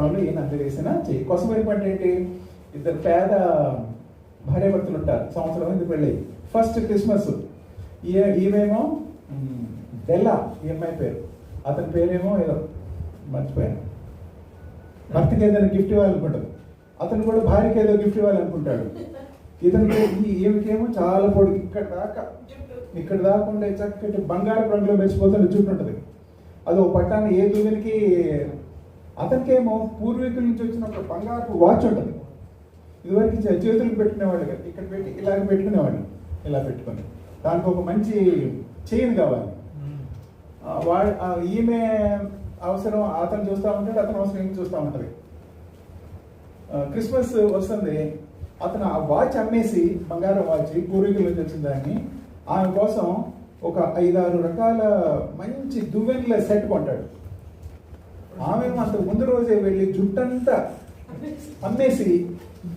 చెప్పడంలో ఈయన అందరేసిన చెయ్యి. కొసమెరుపు అంటే ఏంటి? ఇద్దరు పేద భార్యాభర్తలు ఉంటారు, సంవత్సరం ఇది పెళ్ళి, ఫస్ట్ క్రిస్మస్. ఈమెమో బెల్లా, ఈ అమ్మాయి పేరు, అతని పేరేమో ఏదో మర్చిపోయాను. భర్తకి ఏదైనా గిఫ్ట్ ఇవ్వాలనుకుంటాడు, అతను కూడా భార్యకి ఏదో గిఫ్ట్ ఇవ్వాలనుకుంటాడు. ఇతనికి ఈమెకేమో చాలా పొడుగు, ఇక్కడ దాకా ఉండే చక్కటి బంగారు రంగులో మెచ్చిపోతున్న జుట్టు ఉంటుంది. అది ఒక పట్టాన్ని ఏ దూవినికి. అతనికేమో పూర్వీకుల నుంచి వచ్చిన ఒక బంగారు వాచ్ ఉంటుంది. ఇదివరకు చేతులకు పెట్టుకునేవాళ్ళు కదా, ఇక్కడ పెట్టి ఇలాగ పెట్టుకునేవాళ్ళు, ఇలా పెట్టుకొని దానికి ఒక మంచి చైన్ కావాలి. ఈమె అవసరం అతను చూస్తూ ఉంటాడు, అతను అవసరం ఈమె చూస్తూ ఉంటుంది. క్రిస్మస్ వస్తుంది, అతను ఆ వాచ్ అమ్మేసి, బంగారం వాచ్ పూర్వీకుల నుంచి వచ్చిన దాన్ని, ఆమె కోసం ఒక 5-6 రకాల మంచి దువ్వెన్ల సెట్ కొంటాడు. ఆమె అంత ముందు రోజే వెళ్ళి జుట్టంతా అమ్మేసి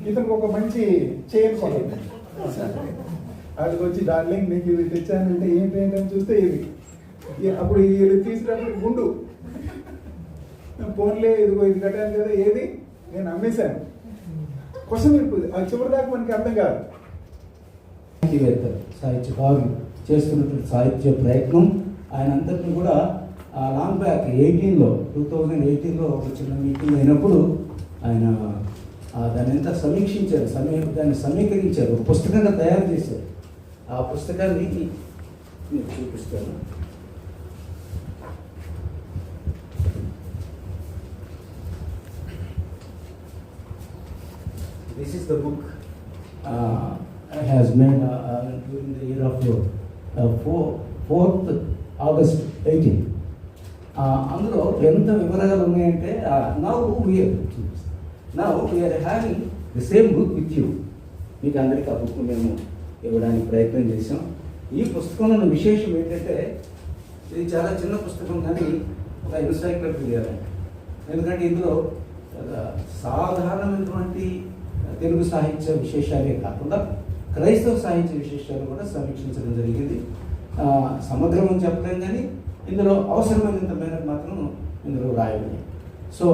ఇతనికి ఒక మంచి చైన్ కొంటుంది. అది వచ్చి డార్లింగ్ నీకు ఇది తెచ్చానంటే ఏంటని చూస్తే ఇది. అప్పుడు ఇది తీసినప్పుడు గుండు, ఫోన్లే ఇదిగో ఇది కట్టాను కదా, ఏది నేను అమ్మేశాను. క్వశ్చన్ ఇరుపుది, అది చివరి దాకా మనకి అర్థం కాదు. సాహిత్యకారులు చేస్తున్నటువంటి సాహిత్య ప్రయత్నం ఆయన అందరినీ కూడా లాంగ్ బ్యాక్ 2018లో ఒక చిన్న మీటింగ్ అయినప్పుడు ఆయన దాన్ని ఎంత సమీక్షించారు, దాన్ని సమీకరించారు, ఒక పుస్తకంగా తయారు చేశారు. ఆ పుస్తకాన్ని నేను చూపిస్తాను. This is the book has made during the year of 4th August 18. అందులో ఎంత వివరాలు ఉన్నాయంటే now we are having the same book with you. మీకు అందరికీ ఆ బుక్ మేము ఇవ్వడానికి ప్రయత్నం చేసాం. ఈ పుస్తకంలో విశేషం ఏంటంటే ఇది చాలా చిన్న పుస్తకం, కానీ ఒక ఎన్సైక్లోపీడియా. ఎందుకంటే ఇందులో సాధారణమైనటువంటి తెలుగు సాహిత్య విశేషాలే కాకుండా క్రైస్తవ సాహిత్య విశేషాలు కూడా సమీక్షించడం జరిగింది. సమగ్రం అని చెప్పలేం, కానీ ఇందులో అవసరమైనంత మేరకు మాత్రం ఇందులో రాయబడి. సో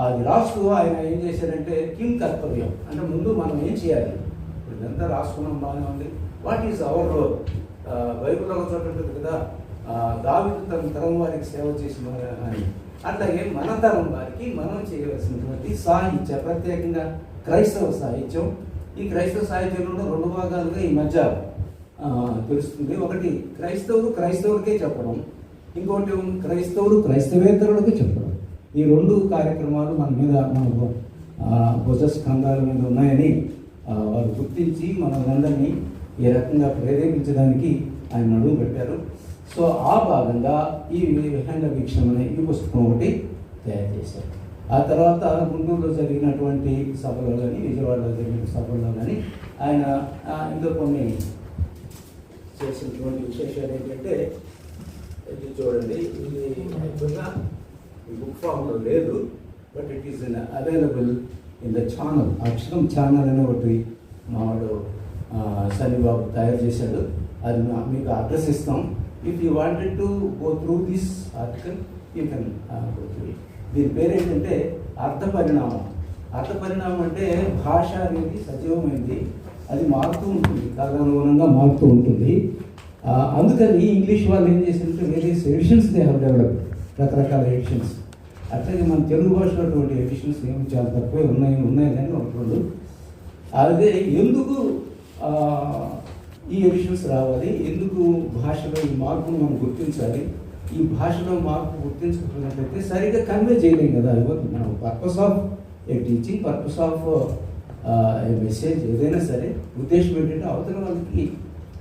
అది రాస్తూ ఆయన ఏం చేశారంటే కింగ్ కర్తవ్యం అంటే ముందు మనం ఏం చేయాలి, ఇప్పుడు ఇదంతా రాసుకున్నాం బాగానే ఉంది, వాట్ ఈజ్ అవర్ రోల్. బైబిల్లో ఒక చోట ఉంటుంది కదా, దావీదు తన తరం వారికి సేవ చేసిన అని, అట్లాగే మన తరం వారికి మనం చేయవలసినటువంటి సాహిత్య, ప్రత్యేకంగా క్రైస్తవ సాహిత్యం. ఈ క్రైస్తవ సాహిత్యంలో 2 భాగాలుగా ఈ మధ్య తెలుస్తుంది. ఒకటి క్రైస్తవులకే చెప్పడం, ఇంకోటి క్రైస్తవేతరులకి చెప్పడం. ఈ 2 కార్యక్రమాలు మన భుజస్కంధాల మీద ఉన్నాయని వారు గుర్తించి మనలందరినీ ఈ రకంగా ప్రేరేపించడానికి ఆయన అడుగు పెట్టారు. సో ఆ భాగంగా ఈ విహంగ వీక్షణ అనే ఈ పుస్తకం ఒకటి తయారు చేశారు. ఆ తర్వాత గుంటూరులో జరిగినటువంటి సభలో కానీ, విజయవాడలో జరిగిన సభలో కానీ ఆయన ఇందులో కొన్ని చేసినటువంటి విశేషాలు ఏంటంటే, ఇది చూడండి, ఇది ఈ బుక్ ఫామ్లో లేదు, but it is available in the channel. అక్షరం ఛానల్ అనే ఒకటి మావాడు సన్నిబాబు తయారు చేశాడు. అది మీకు అడ్రస్ ఇస్తాం. If you wanted to go through this article you can go through it. దీని పేరు ఏంటంటే అర్థపరిణామం. అర్థపరిణామం అంటే భాష అనేది సజీవమైంది, అది మారుతూ ఉంటుంది, కాలానుగుణంగా మారుతూ ఉంటుంది. అందుకని ఇంగ్లీష్ వాళ్ళు ఏం చేశారంటే various editions they have developed, రకరకాల ఎడిషన్స్. అట్లాగే మన తెలుగు భాషలో అటువంటి ఎడిషన్స్ ఏమి చాలా తక్కువే ఉన్నాయి కానీ ఒకటి. అదే ఎందుకు ఈ ఎడిషన్స్ రావాలి, ఎందుకు భాషలో ఈ మార్పును మనం గుర్తించాలి, ఈ భాషలో మార్పు గుర్తించకపోయినట్లయితే సరిగ్గా కన్వే చేయలేం కదా. మనం purpose of A teaching, purpose of A message ఏదైనా సరే ఉద్దేశం ఏంటంటే అవతల వాళ్ళకి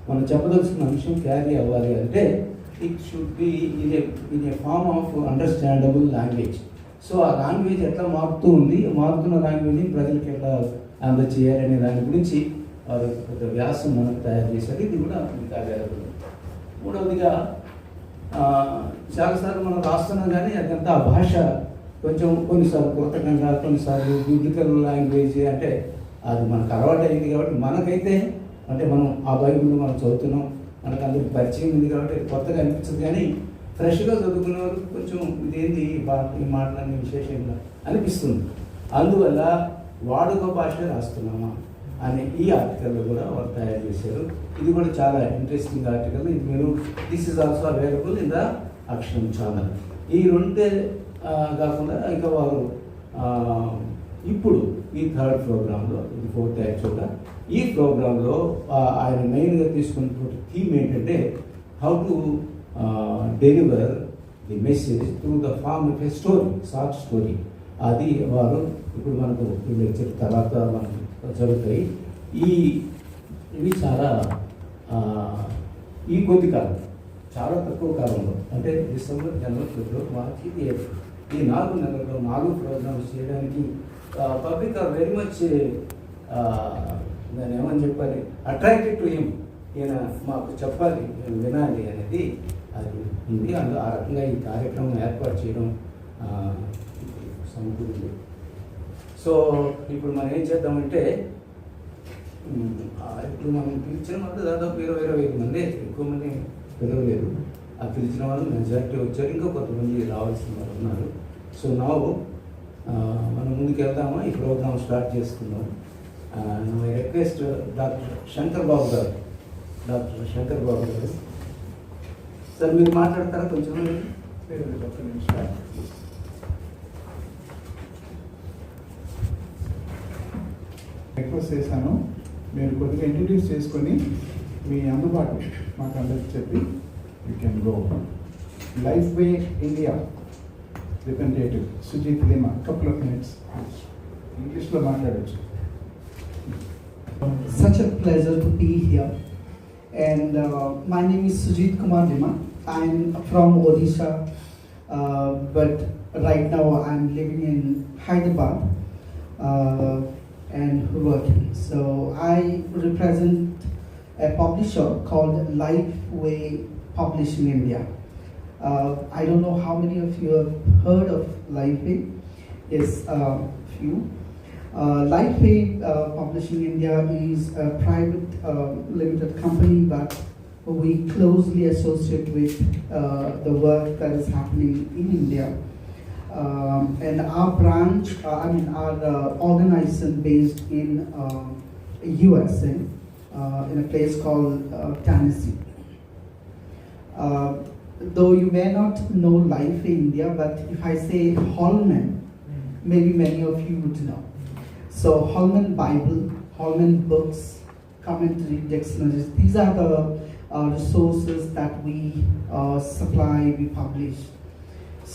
మనం చెప్పదలుచుకున్న అంశం క్యారీ అవ్వాలి అంటే it should be in a form of understandable language. So ఆ లాంగ్వేజ్ ఎట్లా మారుతూ ఉంది, మారుతున్న లాంగ్వేజ్ని ప్రజలకు ఎట్లా అందచేయాలి అనే దాని గురించి వారు ఒక వ్యాసం మనకు తయారు చేశారు. ఇది కూడా మీకు అవైలబుల్. మూడవదిగా చాలాసార్లు మనం రాస్తున్నాం కానీ అదంతా ఆ భాష కొంచెం కొన్నిసార్లు కృతజ్ఞంగా, కొన్నిసార్లు బిబ్లికల్ లాంగ్వేజ్ అంటే అది మనకు అలవాటు అయింది కాబట్టి మనకైతే అంటే మనం ఆ బైబిల్ని మనం చదువుతున్నాం, మనకు అందరికి పరిచయం ఉంది కాబట్టి కొత్తగా అనిపించదు. కానీ ఫ్రెష్గా చదువుకునే వారు కొంచెం ఇదేంది ఈ మాటలన్నీ విశేషంగా అనిపిస్తుంది. అందువల్ల వాడుక భాష రాస్తున్నామా అనే ఈ ఆర్టికల్ కూడా వాళ్ళు తయారు చేశారు. ఇది కూడా చాలా ఇంట్రెస్టింగ్ ఆర్టికల్. ఇది మీరు this is also available in the అక్షరం ఛానల్. ఈ రెండే కాకుండా ఇంకా వారు ఇప్పుడు ఈ థర్డ్ ప్రోగ్రాంలో, ఇది ఫోర్త్ యాక్చువల్గా, ఈ ప్రోగ్రాంలో ఆయన మెయిన్గా తీసుకున్నటువంటి థీమ్ ఏంటంటే how to deliver the message through the form of a story, short story. అది వారు ఇప్పుడు మనకు ఈ లెక్చర్ తర్వాత మనకు జరుగుతాయి. ఇవి చాలా ఈ కొద్ది కాలం, చాలా తక్కువ కాలంలో, అంటే డిసెంబర్, జనవరి, ఫిబ్రవరి, మార్చి, ఏప్రిల్, ఈ 4 నెలల్లో 4 ప్రోగ్రామ్స్ చేయడానికి పబ్లిక్ ఆర్ వెరీ మచ్ దాన్ని ఏమని చెప్పాలి, అట్రాక్టెడ్ టు హిమ్. ఈయన మాకు చెప్పాలి, మేము వినాలి అనేది అది ఉంది. అందులో ఆ రకంగా ఈ కార్యక్రమం ఏర్పాటు చేయడం సమకూరింది. సో ఇప్పుడు మనం ఏం చేద్దామంటే, ఇప్పుడు మనం పిలిచిన వాళ్ళు దాదాపు 20-25 మంది, ఎక్కువ మంది పిలవలేదు. ఆ పిలిచిన వాళ్ళు మెజారిటీ వచ్చారు, ఇంకా కొంతమంది రావాల్సిన వాళ్ళు ఉన్నారు. సో నా మనం ముందుకు వెళ్దామా, ఈ ప్రోగ్రామ్ స్టార్ట్ చేసుకుందాం. మై రిక్వెస్ట్ డాక్టర్ శంకర్ బాబు గారు సార్, మీరు మాట్లాడతారా కొంచెం? రిక్వెస్ట్ చేశాను, మీరు కొద్దిగా ఇంట్రడ్యూస్ చేసుకొని మీ అందుబాటు మాకు అందరికి చెప్పి you can go. Life way India representative Sujith Lima, couple of minutes ఇంగ్లీష్లో మాట్లాడచ్చు. Such a pleasure to be here, and my name is Sujit Kumar Lima. I'm from Odisha, but right now I'm living in Hyderabad and working. So I represent a publisher called Lifeway Publishing India. I don't know how many of you have heard of Lifeway. Yes, few. Lifeway Publishing India is a private limited company, but we closely associate with the work that is happening in India. And our branch, our organization based in USA, in a place called Tennessee. Though you may not know Lifeway India, but if I say Holman, maybe many of you would know. So Holman Bible, Holman books, commentary, dictionaries, these are the resources that we supply, we publish.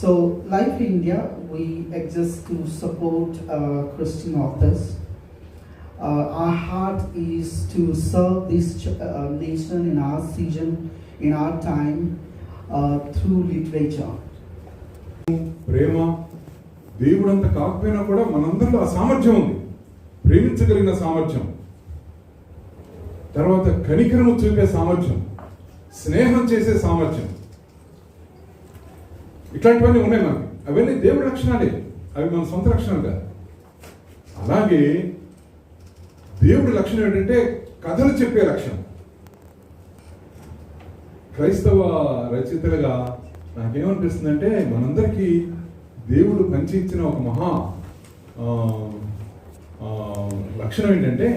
So Life India, we exist to support Christian authors. Our heart is to serve this nation in our season, in our time, through literature. ప్రేమ దేవుడంత కాకపోయినా కూడా మనందరిలో ఆ సామర్థ్యం ఉంది, ప్రేమించగలిగిన సామర్థ్యం, తర్వాత కనికరము చూపే సామర్థ్యం, స్నేహం చేసే సామర్థ్యం, ఇట్లాంటివన్నీ ఉన్నాయి మనకి. అవన్నీ దేవుడి లక్షణాలే, అవి మన సొంత లక్షణాలు కాదు. అలాగే దేవుడి లక్షణం ఏంటంటే కథలు చెప్పే లక్షణం. క్రైస్తవ రచయితలుగా నాకేమనిపిస్తుందంటే, మనందరికీ దేవుడు పంచి ఇచ్చిన ఒక మహా లక్షణం ఏంటంటే,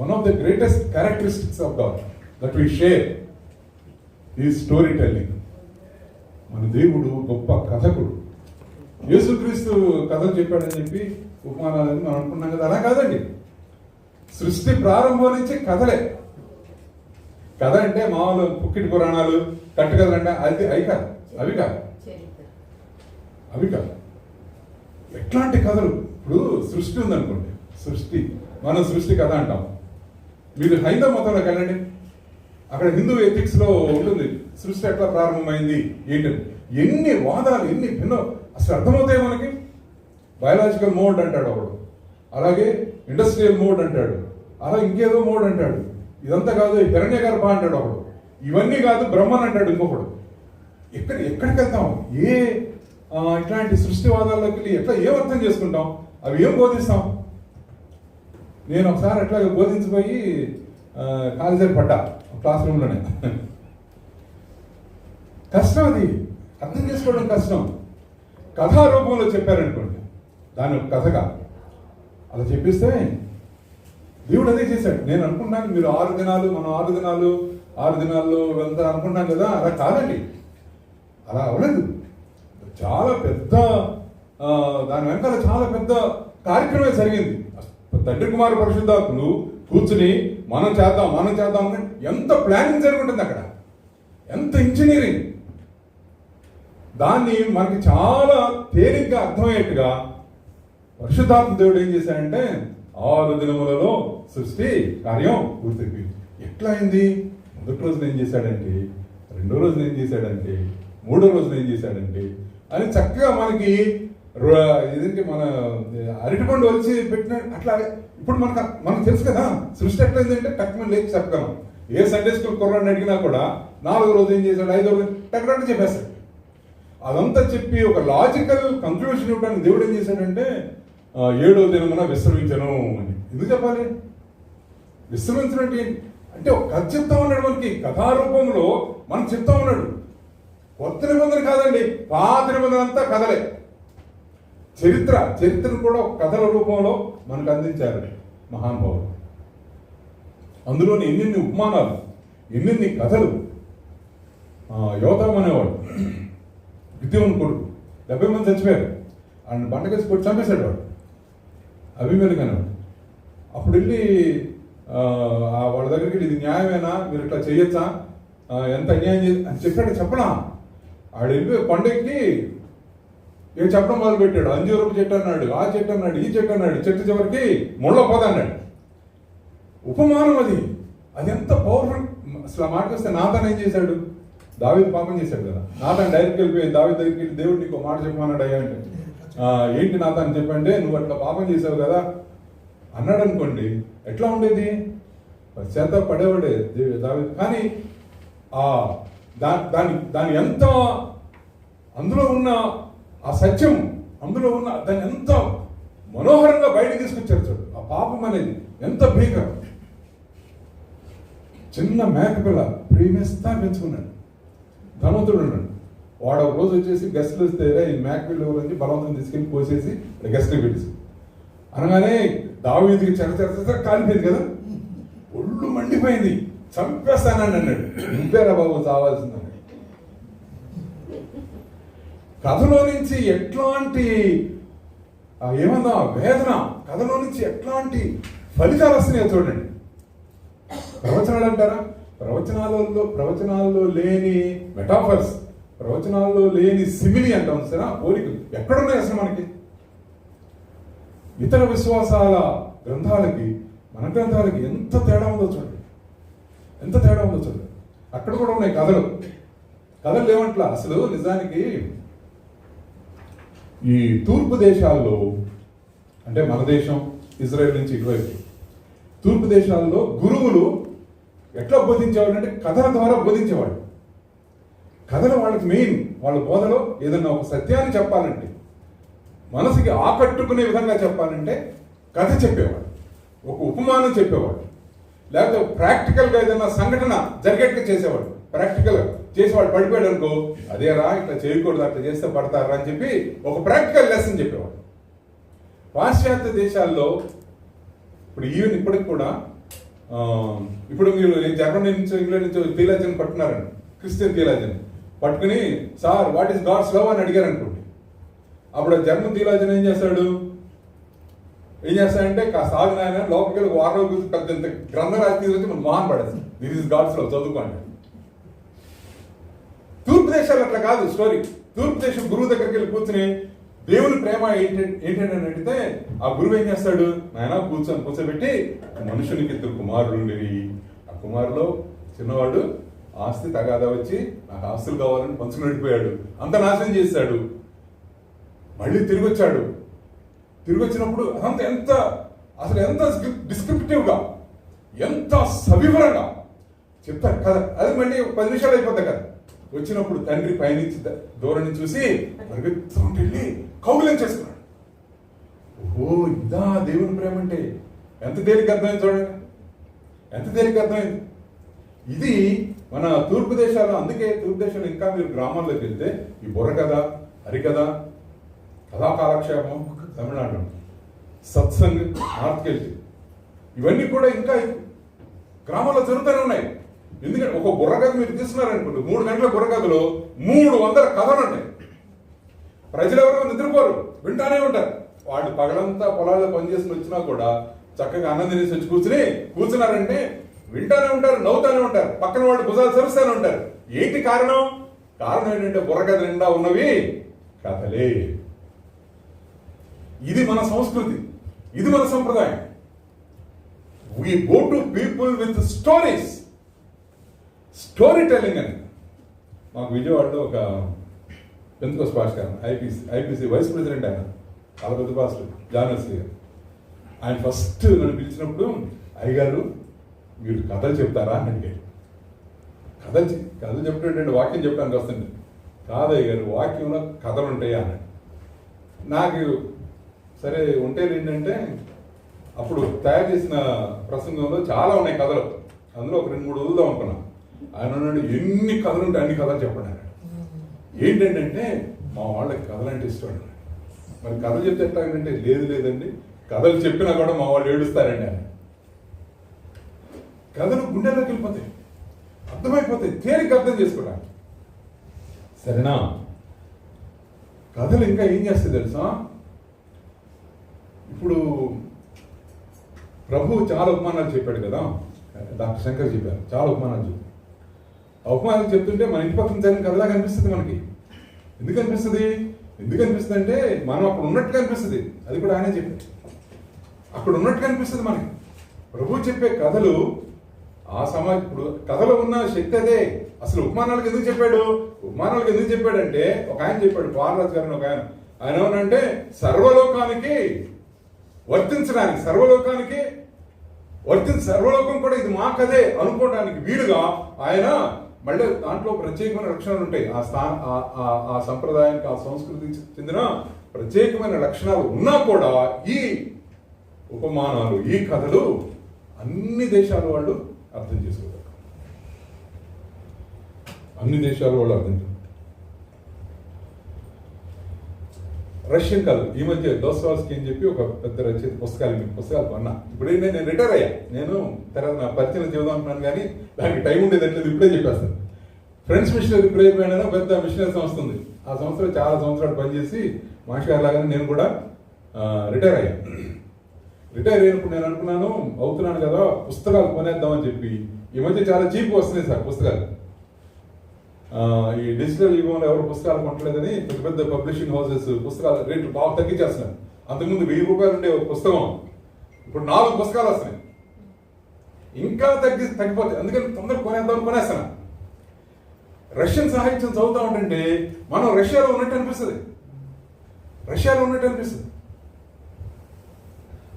one of the greatest characteristics of God that we share is story telling. మన దేవుడు గొప్ప కథకుడు. యేసుక్రీస్తు కథలు చెప్పాడని చెప్పి ఉపమానాలని మనం అనుకున్నాం కదా, అలా కాదండి. సృష్టి ప్రారంభం నుంచి కథలే. కథ అంటే మామూలు పుక్కిటి పురాణాలు, కట్టుకథలు అంటే అవి కాదు. ఎట్లాంటి కథలు? ఇప్పుడు సృష్టి ఉందనుకోండి, మనం సృష్టి కథ అంటాం. మీరు హైందవ మతంలోకి వెళ్ళండి, అక్కడ హిందూ ఎథిక్స్లో ఉంటుంది సృష్టి ఎట్లా ప్రారంభమైంది ఏంటని. ఎన్ని వాదాలు, ఎన్ని భిన్న అసలు అర్థమవుతాయి మనకి. బయాలజికల్ మోడ్ అంటాడు ఒకడు, అలాగే ఇండస్ట్రియల్ మోడ్ అంటాడు, అలా ఇంకేదో మోడ్ అంటాడు. ఇదంతా కాదు హిరణ్య గర్భ అంటాడు ఒకడు, ఇవన్నీ కాదు బ్రహ్మన్ అంటాడు ఇంకొకడు. ఎక్కడికి వెళ్తాం? ఇట్లాంటి సృష్టివాదాల్లోకి వెళ్ళి ఏం అర్థం చేసుకుంటాం? అవి ఏం బోధిస్తాం? నేను ఒకసారి అట్లాగే బోధించిపోయి కాలేజీ పడ్డా క్లాస్ రూమ్లోనే. కష్టం, అది అర్థం చేసుకోవడం కష్టం. కథా రూపంలో చెప్పారనుకోండి, దాని ఒక కథగా అలా చెప్పిస్తే దేవుడు అదే చేశాడు. నేను అనుకున్నాను మీరు 6 దినాలు, మనం 6 దినాల్లో వెళ్తా అనుకున్నాం కదా, అలా కాదండి, అలా అవ్వలేదు. చాలా పెద్ద దాని వెనకాల చాలా పెద్ద కార్యక్రమే జరిగింది. తండ్రి కుమార పరిశుద్ధాత్ములు కూర్చుని మనం చేద్దాం అని ఎంత ప్లానింగ్ జరుగుతుంది అక్కడ, ఎంత ఇంజనీరింగ్. దాన్ని మనకి చాలా తేలిగ్గా అర్థమయ్యేట్టుగా పరిశుద్ధాత్మ దేవుడు ఏం చేశాడంటే 6 దినములలో సృష్టి కార్యం పూర్తయిపోయింది. ఎట్లా అయింది? మొదటి రోజున ఏం చేశాడంటే, రెండో రోజున ఏం చేశాడంటే, మూడో రోజున ఏం చేశాడంటే అని చక్కగా మనకి ఇదేంటి మన అరటిపండు వచ్చి పెట్టిన అట్లా. ఇప్పుడు మనకు తెలుసు కదా సృష్టి ఎట్లయిందంటే టక్కున లేచి చెప్పగలం. ఏ సండే స్కూల్ కుర్రాన్ని అడిగినా కూడా 4వ రోజు ఏం చేశాడు, 5వ రోజు టక్కునట్టు చెప్పేస్తాడు. అదంతా చెప్పి ఒక లాజికల్ కంక్లూషన్ ఇవ్వడానికి దేవుడు ఏం చేశాడంటే 7వ దినమున విశ్రమించను అని. ఎందుకు చెప్పాలి? విశ్రమించడం అంటే ఒక కథ చెప్తా ఉన్నాడు, మనకి కథారూపంలో మనకు చెప్తా ఉన్నాడు. కొత్త నిబంధన కాదండి, పాత నిబంధన అంతా కథలే. చరిత్రను కూడా ఒక కథల రూపంలో మనకు అందించారు మహానుభావులు. అందులోని ఎన్నెన్ని ఉపమానాలు, ఎన్నెన్ని కథలు. యోతాం అనేవాడు గిద్యోను కొడుకు, 70 మంది చచ్చిపోయారు. ఆయన బండకేసి కొట్టి చంపేశాడు వాడు, అభిమేలెకు అనేవాడు. అప్పుడు వెళ్ళి వాళ్ళ దగ్గరికి వెళ్ళి ఇది న్యాయమేనా, మీరు ఇట్లా చేయొచ్చా, ఎంత అన్యాయం అని చెప్పాడు. చెప్పనా? ఆడు వెళ్ళి కొండెక్కి ఇక చెప్పడం మొదలు పెట్టాడు. అంజూరపు చెట్టు అన్నాడు, ఆ చెట్టు అన్నాడు, ఈ చెట్టు అన్నాడు, చెట్టు చివరికి ముళ్ళ పోద అన్నాడు. ఉపమానం అది ఎంత పవర్ఫుల్. అసలు ఆ మాట వస్తే నాతాన్ ఏం చేశాడు? దావీదు పాపం చేశాడు కదా. నాతాన్ డైరెక్ట్కి వెళ్ళిపోయి దావీదు దగ్గరికి వెళ్ళి దేవుడు నీకు మాట చెప్పమన్నాడు అయ్యా అంటే, ఏంటి నాతాన్ చెప్పంటే, నువ్వు అట్లా పాపం చేసావు కదా అన్నాడు అనుకోండి, ఎట్లా ఉండేది? చేత పడేవాడే దావీదు. కానీ దాని ఎంత అందులో ఉన్న ఆ సత్యం, అందులో ఉన్న దాన్ని ఎంత మనోహరంగా బయటకు తీసుకొచ్చారు చూడు. ఆ పాపం అనేది ఎంత భీకరం. చిన్న మేకపిల్ల ప్రేమిస్తా పెంచుకున్నాడు, ధనవంతుడు ఉన్నాడు. వాడు ఒక రోజు వచ్చేసి గెస్ట్లు వస్తే ఈ మేకపిల్ల ఎవరు బలవంతం తీసుకెళ్ళి పోసేసి గెస్ట్లు పెట్టేసి అనగానే దావీదుకి చెర కాలిపోయింది కదా, ఒళ్ళు మండిపోయింది. చంపేస్తానని అన్నాడు. ఇంపేరా బాబు చావాల్సిందని. కథలో నుంచి ఎట్లాంటి ఏమన్నా వేదన, కథలో నుంచి ఎట్లాంటి ఫలితాలు వస్తున్నాయో చూడండి. ప్రవచనాలు అంటారా? ప్రవచనాల్లో లేని మెటాఫర్స్, ప్రవచనాల్లో లేని సిమిలి అంటాం సరే, పోలికలు ఎక్కడున్నాయి అసలు మనకి? ఇతర విశ్వాసాల గ్రంథాలకి మన గ్రంథాలకి ఎంత తేడా ఉందో చూడండి, ఎంత తేడా ఉందో చూడండి. అక్కడ కూడా ఉన్నాయి కథలు ఏమంట్లా. అసలు నిజానికి ఈ తూర్పు దేశాల్లో, అంటే మన దేశం ఇజ్రాయెల్ నుంచి ఇటువైపు తూర్పు దేశాల్లో గురువులు ఎట్లా బోధించేవాడు అంటే కథల ద్వారా బోధించేవాడు. కథలు వాళ్ళకి మెయిన్. వాళ్ళ బోధలో ఏదన్నా ఒక సత్యాన్ని చెప్పాలంటే, మనసుకి ఆకట్టుకునే విధంగా చెప్పాలంటే కథ చెప్పేవాడు, ఒక ఉపమానం చెప్పేవాడు, లేకపోతే ప్రాక్టికల్గా ఏదైనా సంఘటన జరిగేట్టుగా చేసేవాడు. ప్రాక్టికల్గా చేసేవాడు. పడిపోయాడు అనుకో, అదేరా ఇట్లా చేయకూడదు, అట్లా చేస్తే పడతారా అని చెప్పి ఒక ప్రాక్టికల్ లెసన్ చెప్పేవాడు. పాశ్చాత్య దేశాల్లో ఇప్పటికి కూడా ఇప్పుడు మీరు జర్మనీ నుంచి ఇంగ్లాండ్ నుంచి థియాలజీని పట్టుకున్నారండి, క్రిస్టియన్ థియాలజీని పట్టుకుని, sir what is God's love అని అడిగారు అనుకోండి. అప్పుడు జర్మన్ థియాలజీ ఏం చేస్తాడంటే కాస్త ఆగిన ఆయన లోపలికి వెళ్ళి వారం రోజులు పెద్ద గ్రంథం రాసి తీసుకొచ్చి మనం మహాన్ పడేది, దిస్ ఇస్ గాడ్స్ లవ్ చదువుకోండి. తూర్పు దేశాలు అట్లా కాదు స్టోరీ. తూర్పు దేశం గురువు దగ్గరికి వెళ్ళి కూర్చుని దేవుని ప్రేమ ఏంటంటే అడిగితే ఆ గురువు ఏం చేస్తాడు, నాయన కూర్చోబెట్టి మనుషునికి 2 కుమారులు ఉండేవి. ఆ కుమారులో చిన్నవాడు ఆస్తి తగాదా వచ్చి నాకు ఆస్తులు కావాలని పంచుకుని వెళ్ళిపోయాడు, అంత నాశనం చేశాడు. మళ్ళీ తిరిగి వచ్చాడు. తిరిగి వచ్చినప్పుడు అదంతా ఎంత డిస్క్రిప్టివ్గా, ఎంత సవివరంగా చెప్తారు కదా. అది మళ్ళీ 10 నిమిషాలు అయిపోతాయి కదా. వచ్చినప్పుడు తండ్రి పైనుంచి దూరం చూసి పరిగెత్తుకుంటూ వెళ్ళి కౌగిలించేసుకున్నాడు. ఓహో, ఇదా దేవుని ప్రేమ అంటే. ఎంత తేలిక అర్థమైంది చూడండి, ఎంత తేలిక అర్థమైంది. ఇది మన తూర్పు దేశాలు, అందుకే తూర్పు దేశాలు ఇంకా మీరు గ్రామాల్లోకి వెళ్తే ఈ బుర్రకథ, హరికథ, కథా కాలక్షేపం తమిళనాడు, సత్సంగ్ నార్త్కి వెళ్తే ఇవన్నీ కూడా ఇంకా గ్రామాల్లో జరుగుతూనే ఉన్నాయి. ఎందుకంటే ఒక బుర్రకథ మీరు తీసుకున్నారనుకోండి, 3 గంటల బుర్రకథలో 300 కథలు ఉంటాయి. ప్రజలు ఎవరో నిద్రపోరు, వింటానే ఉంటారు. వాళ్ళు పగలంతా పొలాల్లో పనిచేసుకుని వచ్చినా కూడా చక్కగా అన్నం తినేసి వచ్చి కూర్చున్నారంటే వింటానే ఉంటారు, నవ్వుతానే ఉంటారు, పక్కన వాళ్ళు భుజాలు సరుస్తూనే ఉంటారు. ఏంటి కారణం? కారణం ఏంటంటే బుర్రకథ నిండా ఉన్నవి కథలే. ఇది మన సంస్కృతి, ఇది మన సంప్రదాయం. We go to people with stories. Story telling అని. మాకు విజయవాడలో ఒక పెంతకోస్ పాస్టర్ గారు, ఐపీసీ వైస్ ప్రెసిడెంట్, ఆయన చాలా పెద్ద పాస్టర్, జానశ్రీ గారు. ఆయన ఫస్ట్ నన్ను పిలిచినప్పుడు, అయ్యగారు మీరు కథలు చెప్తారా అని అడిగారు. కథలు చెప్పినటువంటి వాక్యం చెప్పడానికి వస్తుంది. కాదయ్య గారు, వాక్యంలో కథలు ఉంటాయా అన్నాడు. నాకు సరే ఉంటే ఏంటంటే అప్పుడు తయారు చేసిన ప్రసంగంలో చాలా ఉన్నాయి కథలు, అందులో ఒక 2-3 వదులుదాం అనుకున్నాను. ఆయన అన్నాడు, ఎన్ని కథలు ఉంటాయి అన్ని కథలు చెప్పండి అన్నాడు. ఏంటంటే మా వాళ్ళకి కథలు అంటే ఇష్టం అన్నాడు. మరి కథలు చెప్తే ఎట్లాగంటే లేదండి, కథలు చెప్పినా కూడా మా వాళ్ళు ఏడుస్తారండి అని. కథలు గుండెల్లోకి వెళ్ళిపోతాయి, అర్థమైపోతాయి, తేలిక అర్థం చేసుకోవడానికి. సరేనా? కథలు ఇంకా ఏం చేస్తాయి తెలుసా? ఇప్పుడు ప్రభు చాలా ఉపమానాలు చెప్పాడు కదా, డాక్టర్ శంకర్ చెప్పారు, చాలా ఉపమానాలు చెప్పారు. ఆ ఉపమానాలు చెప్తుంటే మన ఇంటి పక్కన జరిగిన కథలాగా అనిపిస్తుంది మనకి. ఎందుకు అనిపిస్తుంది అంటే మనం అక్కడ ఉన్నట్టుగా అనిపిస్తుంది. అది కూడా ఆయనే చెప్పారు, అక్కడ ఉన్నట్టుగా అనిపిస్తుంది మనకి. ప్రభు చెప్పే కథలు ఇప్పుడు కథలో ఉన్న శక్తి అదే. అసలు ఉపమానాలకు ఎందుకు చెప్పాడంటే ఒక ఆయన చెప్పాడు, పాలరాజు గారిని ఒక ఆయన ఏమనంటే సర్వలోకానికి వర్తించడానికి, సర్వలోకం కూడా ఇది మా కథే అనుకోవడానికి వీలుగా ఆయన మళ్ళీ దాంట్లో ప్రత్యేకమైన లక్షణాలు ఉంటాయి. ఆ సంప్రదాయానికి, ఆ సంస్కృతికి చెందిన ప్రత్యేకమైన లక్షణాలు ఉన్నా కూడా ఈ ఉపమానాలు, ఈ కథలు అన్ని దేశాల వాళ్ళు అర్థం చేసుకోగలరు. రష్యన్ కథలు ఈ మధ్య దోస్తోవ్స్కీ అని చెప్పి ఒక పెద్ద రచయిత పుస్తకాలు కొన్నా. ఇప్పుడేంటే నేను రిటైర్ అయ్యా, నేను తర్వాత నా పరిచయం చెబుదాం అనుకున్నాను, కానీ దానికి టైం ఉండేది అంటే ఇప్పుడే చెప్పేస్తాను. ఫ్రెండ్స్ మిషనరీ ప్రేయర్ బ్యాండ్ అనే పెద్ద మిషనరీ సంస్థ ఉంది. ఆ సంస్థలో చాలా సంవత్సరాలు పనిచేసి మాస్టర్ గారు లాగానే నేను కూడా రిటైర్ అయ్యా. రిటైర్ అయినప్పుడు నేను అనుకున్నాను, అవుతున్నాను కదా పుస్తకాలు కొనేద్దామని చెప్పి. ఈ మధ్య చాలా చీప్ వస్తున్నాయి సార్ పుస్తకాలు. ఈ డిజిటల్ యుగంలో ఎవరు పుస్తకాలు కొనట్లేదని పెద్ద పబ్లిషింగ్ హౌసెస్ పుస్తకాల రేట్లు బాగా తగ్గించేస్తున్నారు. అంతకుముందు 1000 రూపాయలు ఉండే ఒక పుస్తకం ఇప్పుడు 4 పుస్తకాలు వస్తున్నాయి. ఇంకా తగ్గిపోతాయి. అందుకని తొందరగా కొనేద్దామని కొనేస్తాను. రష్యన్ సాహిత్యం చదువుతా ఉంటుంటే మనం రష్యాలో ఉన్నట్టు అనిపిస్తుంది.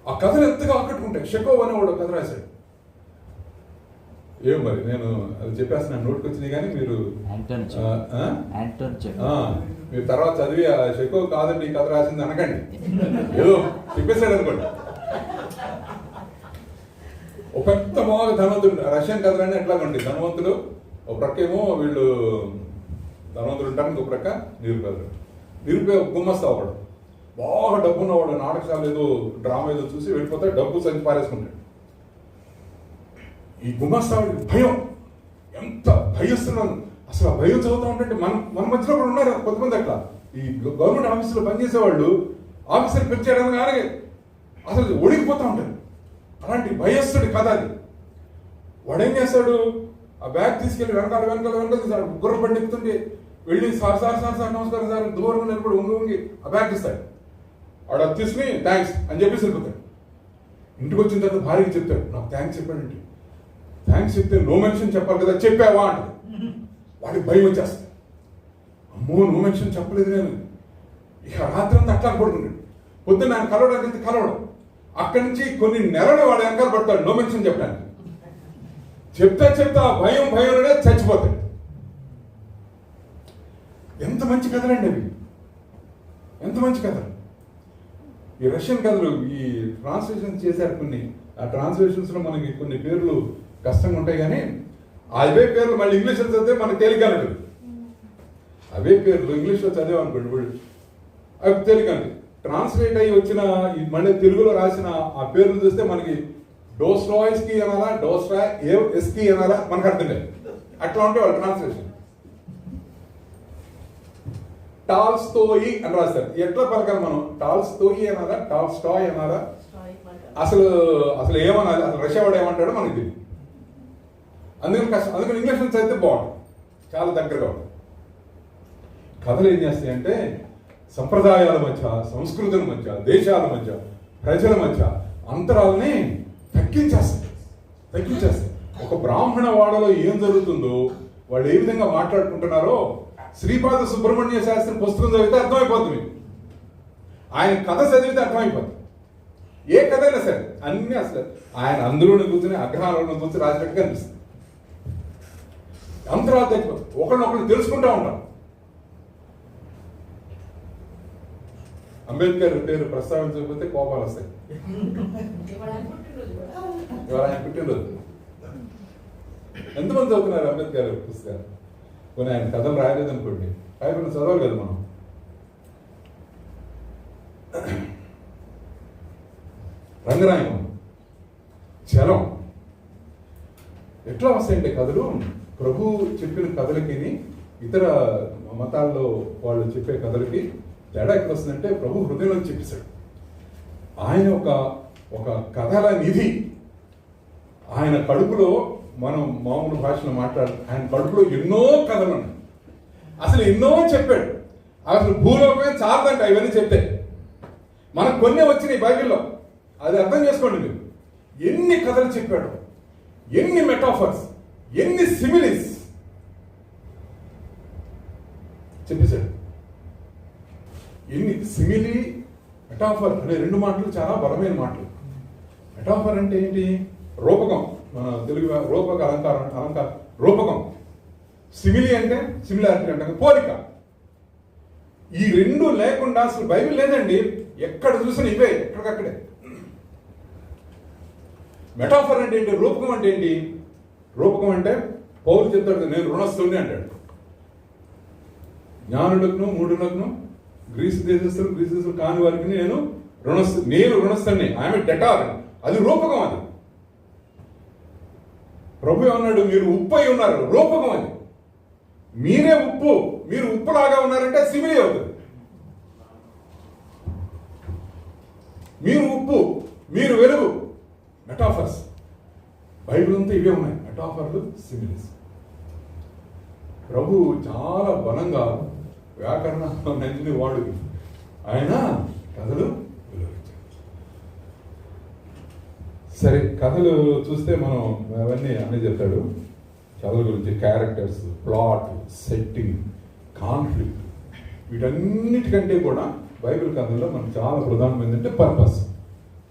ఆ కథలు ఎంతగా ఆకట్టుకుంటాయి. షెకోవ్ అనేవాడు కథ రాశాడు. ఏం మరి నేను అది చెప్పేస్తున్నాను, నోట్కి వచ్చినాయి, కానీ మీరు తర్వాత చదివి షెకోవ్ కాదండి ఈ కథ రాసింది అనకండి, ఏదో చెప్పేశాడు అనుకోండి. ఒక పెద్ద బాగా ధనవంతుడు. రష్యన్ కథలన్నీ ఎట్లా ఉంటాయి, ధనవంతులు ఒక ప్రక్కేమో వీళ్ళు ధనవంతులు ఉంటారు, ఒక ప్రక్క నిరుపేద గుమ్మస్తా అవ్వడం. బాగా డబ్బు ఉన్నవాడు నాటకశాల ఏదో డ్రామా ఏదో చూసి వెళ్ళిపోతే డబ్బు సంచి పారేసుకుంటాడు. ఈ గుమ్మస్తావుడికి భయం, ఎంత భయస్తున్నాను అసలు. ఆ భయం చదువుతా ఉంటే మన మధ్యలో కూడా ఉన్నారు కొంతమంది. అట్లా ఈ గవర్నమెంట్ ఆఫీసులో పనిచేసేవాళ్ళు ఆఫీసర్ పిలిచేయడానికి కానీ అసలు ఒడిగిపోతూ ఉంటారు. అలాంటి భయస్తుడి కథ అది. వాడేం చేస్తాడు, ఆ బ్యాగ్ తీసుకెళ్ళి వెనకాల గుర్ర బండి ఎక్కుతుంటే వెళ్ళి సార్ నమస్కారం సార్ దూరంగా నిలబడి ఉంగి ఆ బ్యాగ్ ఇస్తాడు. వాడు అది తీసుకుని థ్యాంక్స్ అని చెప్పేసి వెళ్ళిపోతాడు. ఇంటికి వచ్చిన తర్వాత భార్యకి చెప్తాడు, నాకు థ్యాంక్స్ చెప్పాడంటే. థ్యాంక్స్ చెప్తే నో మెన్షన్ చెప్పాలి కదా, చెప్పావా అంటది. వాడికి భయం వచ్చేస్తుంది. అమ్మో నో మెన్షన్ చెప్పలేదు నేను. ఇక రాత్రి అంతా అట్లా పడుకుంటాడు. పొద్దున్న ఆయన కలవడానికి కలవడం. అక్కడి నుంచి కొన్ని నెలలు వాడు వెనకాల పడతాడు నో మెన్షన్ చెప్పడానికి. చెప్తా భయం అనేది చచ్చిపోతాడు. ఎంత మంచి కథలండి అవి, ఎంత మంచి కథలు. ఈ రష్యన్ కథలు ఈ ట్రాన్స్లేషన్ చేశారు కొన్ని. ఆ ట్రాన్స్లేషన్స్లో మనకి కొన్ని పేర్లు కష్టంగా ఉంటాయి, కానీ అవే పేర్లు మళ్ళీ ఇంగ్లీష్లో చదివితే మనకు తేలిగ్గా ఉంటుంది. అవే పేర్లు ఇంగ్లీష్లో చదివామనుకోండి ఇప్పుడు అవి తేలికండి. ట్రాన్స్లేట్ అయ్యి వచ్చిన మళ్ళీ తెలుగులో రాసిన ఆ పేర్లు చూస్తే మనకి డోస్టాయిస్కీ అనాలా, డోస్టాయెవ్స్కీ అనాలా మనకు అర్థం లేదు. అట్లా ఉంటే వాళ్ళు ట్రాన్స్లేషన్. టాల్స్టోయి అని రాస్తారు. ఎట్లా పలకాలి మనం? టాల్స్టోయి అనాలా, టాల్స్టాయ్ అనాలా, అసలు ఏమనాలి? అసలు రష్యా వాడు ఏమంటాడో మనకి తెలియదు. అందుకని కష్టం. అందుకని ఇంగ్లీష్ చదివితే బాగుంటుంది, చాలా దగ్గరగా ఉంటుంది. కథలు ఏం చేస్తాయంటే సంప్రదాయాల మధ్య, సంస్కృతుల మధ్య, దేశాల మధ్య, ప్రజల మధ్య అంతరాలని తగ్గించేస్తాయి. ఒక బ్రాహ్మణ వాడలో ఏం జరుగుతుందో, వాళ్ళు ఏ విధంగా మాట్లాడుకుంటున్నారో శ్రీపాద సుబ్రహ్మణ్య శాస్త్రి పుస్తకం చదివితే అర్థమైపోతుంది మీకు. ఆయన కథ చదివితే అర్థమైపోతుంది. ఏ కథ అయినా సరే అన్ని అసలు ఆయన అందులోనే కూర్చొని అగ్రహారంలో కూర్చొని రాసినట్టుగా అనిపిస్తుంది. అంతరాలు తగ్గిపోతుంది. ఒకరినొకరు తెలుసుకుంటూ ఉంటాం. అంబేద్కర్ పేరు ప్రస్తావించకపోతే కోపాలు వస్తాయి. ఇవాళ ఆయన పుట్టినరోజు. ఎంతమంది చదువుతున్నారు అంబేద్కర్ పుస్తకాలు? కొన్ని ఆయన కథలు రాయలేదు అనుకోండి, రాయకుండా చదవాలి కదా మనం. రంగరాయం, చలం ఎట్లా వస్తాయంటే కథలు, ప్రభు చెప్పిన కథలకి ఇతర మతాల్లో వాళ్ళు చెప్పే కథలకి తేడా ఎక్కడ వస్తుందంటే ప్రభు హృదయంలో చెప్పేశాడు. ఆయన ఒక కథల నిధి. ఆయన కడుపులో, మనం మామూలు భాషలో ఆయన కడుపులో ఎన్నో కథలు ఉన్నాయి. అసలు ఎన్నో చెప్పాడు. అసలు భూలోకమే చాలదంట ఇవన్నీ చెప్తే. మనకు కొన్ని వచ్చినాయి బైబిల్లో, అది అర్థం చేసుకోండి మీరు. ఎన్ని కథలు చెప్పాడు, ఎన్ని మెటాఫర్స్, ఎన్ని సిమిలీస్ చెప్పేశాడు. ఎన్ని సిమిలీ, మెటాఫర్ అనే రెండు మాటలు చాలా బలమైన మాటలు. మెటాఫర్ అంటే ఏంటి? రూపకం. మన తెలుగు రూపక అలంకారం రూపకం. సిమిలీ అంటే సిమిలారిటీ అంటే పోలిక. ఈ రెండు లేకుండా అసలు బైబిల్ లేదండి. ఎక్కడ చూసినా ఇవే, ఎక్కడికక్కడే. మెటాఫర్ అంటే ఏంటి? రూపకం అంటే ఏంటి? రూపకం అంటే పౌలు చెప్తాడు, నేను రుణస్థుని అంటాడు. జ్ఞానులకు, మూఢులకు, గ్రీసు దేశస్తులు కాని వారికి నేను రుణస్థుని. ఆమె డెటార్. అది రూపకం. అది ప్రభు అన్నాడు, మీరు ఉప్పు అయి ఉన్నారు. రూపకం అది. మీరే ఉప్పు, మీరు ఉప్పులాగా ఉన్నారంటే సిమిలీ అవుతుంది. మీరు ఉప్పు, మీరు వెలుగు. మెటాఫర్స్. బైబిల్ అంతా ఇవే ఉన్నాయి, మెటాఫర్లు, సిమిలీస్. ప్రభు చాలా బలంగా వ్యాకరణ వాడు ఆయన కథలు విలువించారు. సరే, కథలు చూస్తే మనం అవన్నీ అన్నీ చెప్తాడు. కథల గురించి క్యారెక్టర్స్, ప్లాట్, సెట్టింగ్, కాన్ఫ్లిక్ట్, వీటన్నిటికంటే కూడా బైబిల్ కథల్లో మనకు చాలా ప్రధానమైనది అంటే పర్పస్.